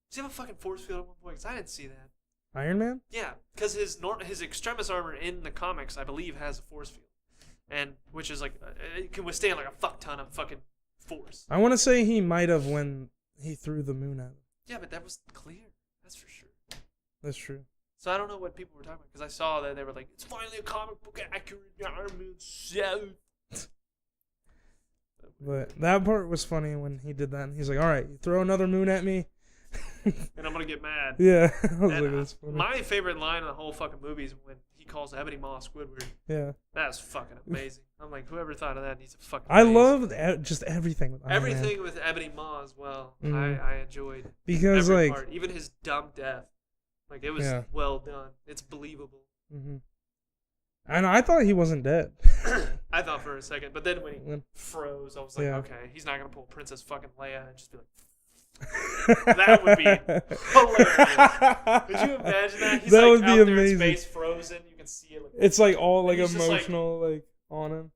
Does he have a fucking force field at one point? Because I didn't see that. Iron Man? Yeah, because his extremis armor in the comics, I believe, has a force field, and which is like it can withstand like a fuck ton of fucking force. I want to say he might have when he threw the moon at him. Yeah, but that was clear. That's for sure. That's true. So I don't know what people were talking about because I saw that they were like, "It's finally a comic book accurate Iron Man suit." But that part was funny when he did that, and he's like, "All right, you throw another moon at me." And I'm gonna get mad. Yeah, I was And like, that's funny. my favorite line of the whole fucking movie is when he calls Ebony Maw Squidward. Yeah, that's fucking amazing. I'm like, whoever thought of that needs a fucking. I loved just everything with Iron Man. Everything with Ebony Maw as well. I enjoyed because every like part. Even his dumb death, like it was well done. It's believable. And I thought he wasn't dead. I thought for a second, but then when he froze, I was like, okay, he's not gonna pull Princess fucking Leia and just be like. That would be hilarious. Could you imagine that? He's that like would be out there amazing. in space, frozen. You can see it. Like, it's like all like Just, emotional, like on him.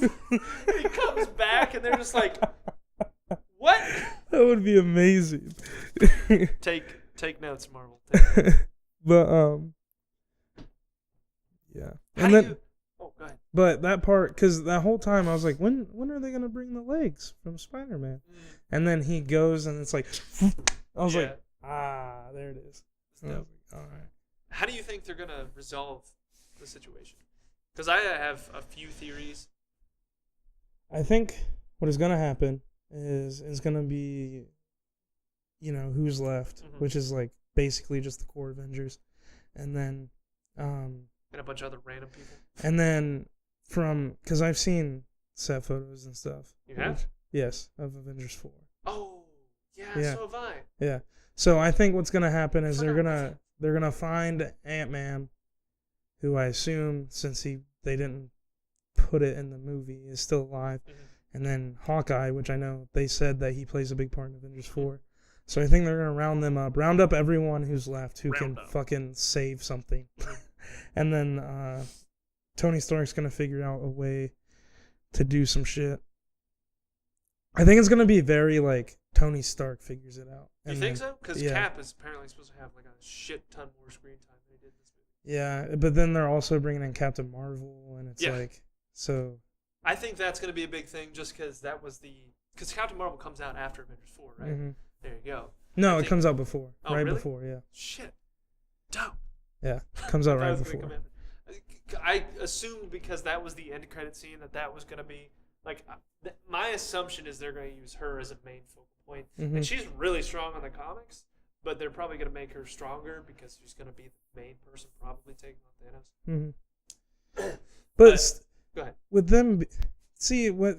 And he comes back, and they're just like, "What?" That would be amazing. Take notes, Marvel. But yeah. How And do then you... Oh, go ahead. But that part, because that whole time I was like, when are they gonna bring the legs from Spider-Man? And then he goes and it's like, I was like, there it is. I was like, all right. How do you think they're gonna resolve the situation? Because I have a few theories. I think what is gonna happen is gonna be, who's left, which is like basically just the core Avengers, and then And a bunch of other random people. and then because I've seen set photos and stuff. You have? Yes, of Avengers 4. Oh, yeah, so have I. Yeah. So I think what's gonna happen is they're gonna find Ant-Man, who I assume, since they didn't put it in the movie, is still alive, and then Hawkeye, which I know they said that he plays a big part in Avengers 4. So I think they're gonna round up everyone who's left who can fucking save something, and then Tony Stark's gonna figure out a way to do some shit. I think it's gonna be very like Tony Stark figures it out. You think so? Because Cap is apparently supposed to have like a shit ton more screen time than he did in this movie. Yeah, but then they're also bringing in Captain Marvel, and it's like so. I think that's gonna be a big thing, just because because Captain Marvel comes out after Avengers 4, right? Mm-hmm. There you go. No, it comes out before. Oh, right really? before, yeah. Shit. Dope. Yeah, comes out right before. I assumed because that was the end credit scene that was going to be like my assumption is they're going to use her as a main focal point. And she's really strong on the comics, but they're probably going to make her stronger because she's going to be the main person probably taking on Thanos. But go ahead. With them, see what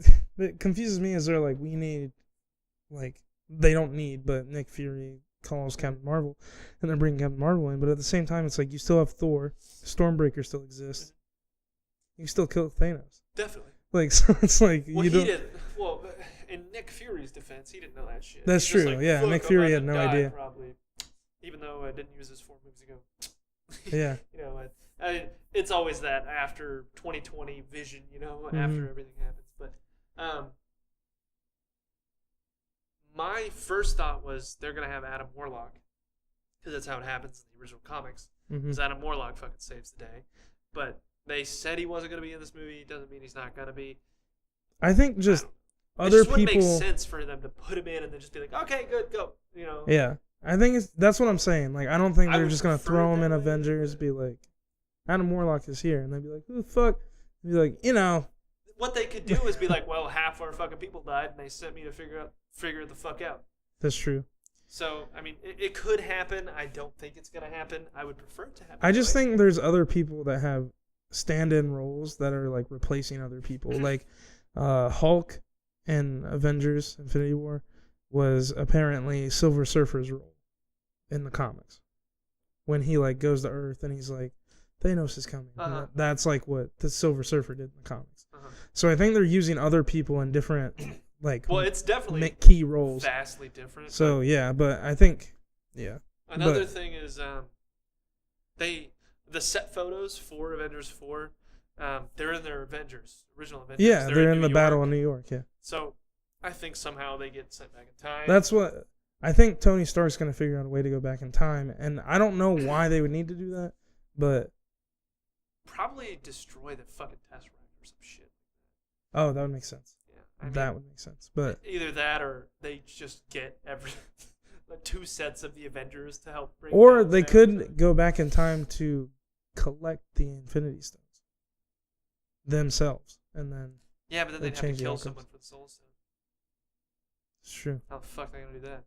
confuses me is they're like they don't need, but Nick Fury calls Captain Marvel, and they're bringing Captain Marvel in. But at the same time, it's like you still have Thor, Stormbreaker still exists. You still kill Thanos. Definitely. Like so, it's like well, you don't. He didn't. Well, in Nick Fury's defense, he didn't know that shit. That's true. Like, yeah, Nick Fury had no idea. Probably, even though I didn't use this 4 movies ago. Yeah. It's always that after 2020 vision, after everything happens. But my first thought was they're gonna have Adam Warlock, because that's how it happens in the original comics. Because Adam Warlock fucking saves the day. But they said he wasn't gonna be in this movie. Doesn't mean he's not gonna be. I think just other people. It just wouldn't make sense for them to put him in and then just be like, okay, good, go. Yeah, I think that's what I'm saying. Like, I don't think they're just gonna throw him in Avengers. Be like, Adam Warlock is here, and they'd be like, who the fuck? Be like, What they could do is be like, well, half our fucking people died, and they sent me to figure the fuck out. That's true. So, I mean, it could happen. I don't think it's going to happen. I would prefer it to happen. I just think there's other people that have stand-in roles that are, like, replacing other people. Like, Hulk in Avengers Infinity War was apparently Silver Surfer's role in the comics. When he, like, goes to Earth and he's like, Thanos is coming. That's, like, what the Silver Surfer did in the comics. So I think they're using other people in different... well, it's definitely key roles, vastly different. So but I think, Another thing is, the set photos for Avengers 4, they're in their original Avengers. Yeah, they're in the battle in New York. Yeah. So, I think somehow they get sent back in time. That's what I think. Tony Stark's gonna figure out a way to go back in time, and I don't know why they would need to do that, but probably destroy the fucking Tesseract or some shit. Oh, that would make sense. I mean, that would make sense, but either that or they just get like 2 sets of the Avengers to help bring. Or they could go back in time to collect the Infinity Stones themselves, and then but then they'd have to kill someone for the Soul Stone. It's true. How the fuck are they gonna do that?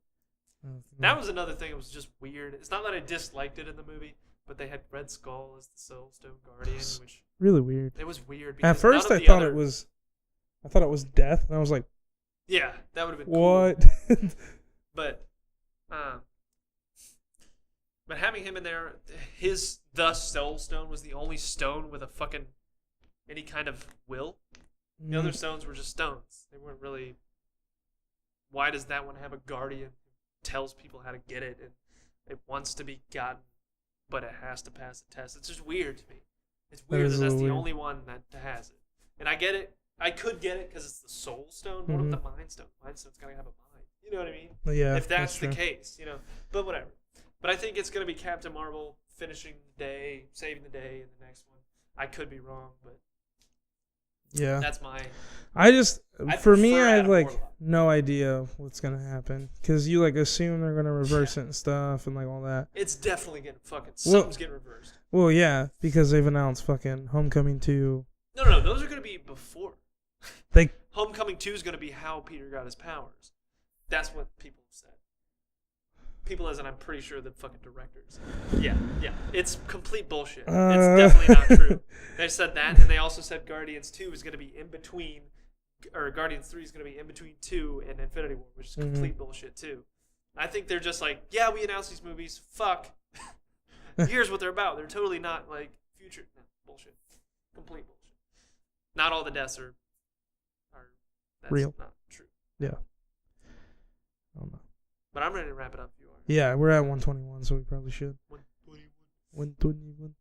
That was another thing. It was just weird. It's not that I disliked it in the movie, but they had Red Skull as the Soul Stone Guardian, which really weird. It was weird. At first, I thought it was Death, and I was like, yeah, that would have been what? Cool. But having him in there, the Soul Stone was the only stone with a fucking any kind of will. The other stones were just stones. They weren't really. Why does that one have a guardian who tells people how to get it, and it wants to be gotten, but it has to pass the test? It's just weird to me. It's weird that's the only one that has it. And I get it. I could get it because it's the Soul Stone. What about the Mind Stone? Mind Stone's gotta have a mind. You know what I mean? Yeah. If that's the case, But whatever. But I think it's gonna be Captain Marvel finishing the day, saving the day in the next one. I could be wrong, but Yeah. That's my. For me, prefer I have Adam like Warlock. no idea what's gonna happen because you like assume they're gonna reverse it and stuff and like all that. It's definitely getting fucking. Well- Something's getting reversed. Well, yeah, because they've announced fucking Homecoming 2. No. Those are gonna be before. They Homecoming 2 is gonna be how Peter got his powers. That's what people have said. People, as in, I'm pretty sure the fucking directors. Yeah. It's complete bullshit. It's definitely not true. They said that, and they also said Guardians 2 is going to be in between, or Guardians 3 is going to be in between 2 and Infinity War, which is complete bullshit, too. I think they're just like, yeah, we announced these movies. Fuck. Here's what they're about. They're totally not, like, future. No, bullshit. Complete bullshit. Not all the deaths are that's real. Not true. Yeah. I don't know. But I'm ready to wrap it up if you are. Yeah, we're at 121, so we probably should. 121. 121.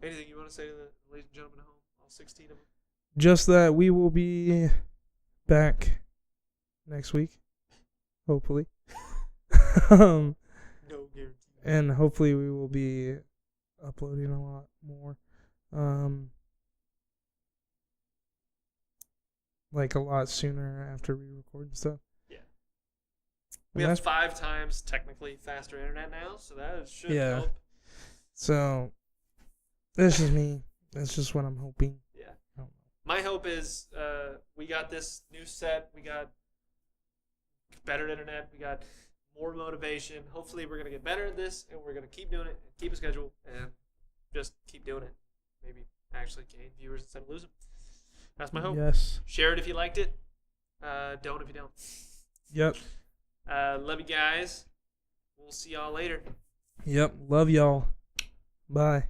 Anything you want to say to the ladies and gentlemen at home? All 16 of them? Just that we will be back next week, hopefully. No guarantee. And hopefully we will be uploading a lot more. Like a lot sooner after we record and stuff. Yeah. We have 5 times technically faster internet now, so that should help. So that's just me. That's just what I'm hoping. Yeah. My hope is we got this new set. We got better internet. We got more motivation. Hopefully we're going to get better at this, and we're going to keep doing it, and keep a schedule, and just keep doing it. Maybe actually gain viewers instead of losing. That's my hope. Yes. Share it if you liked it. Don't if you don't. Yep. Love you guys. We'll see y'all later. Yep. Love y'all. Bye.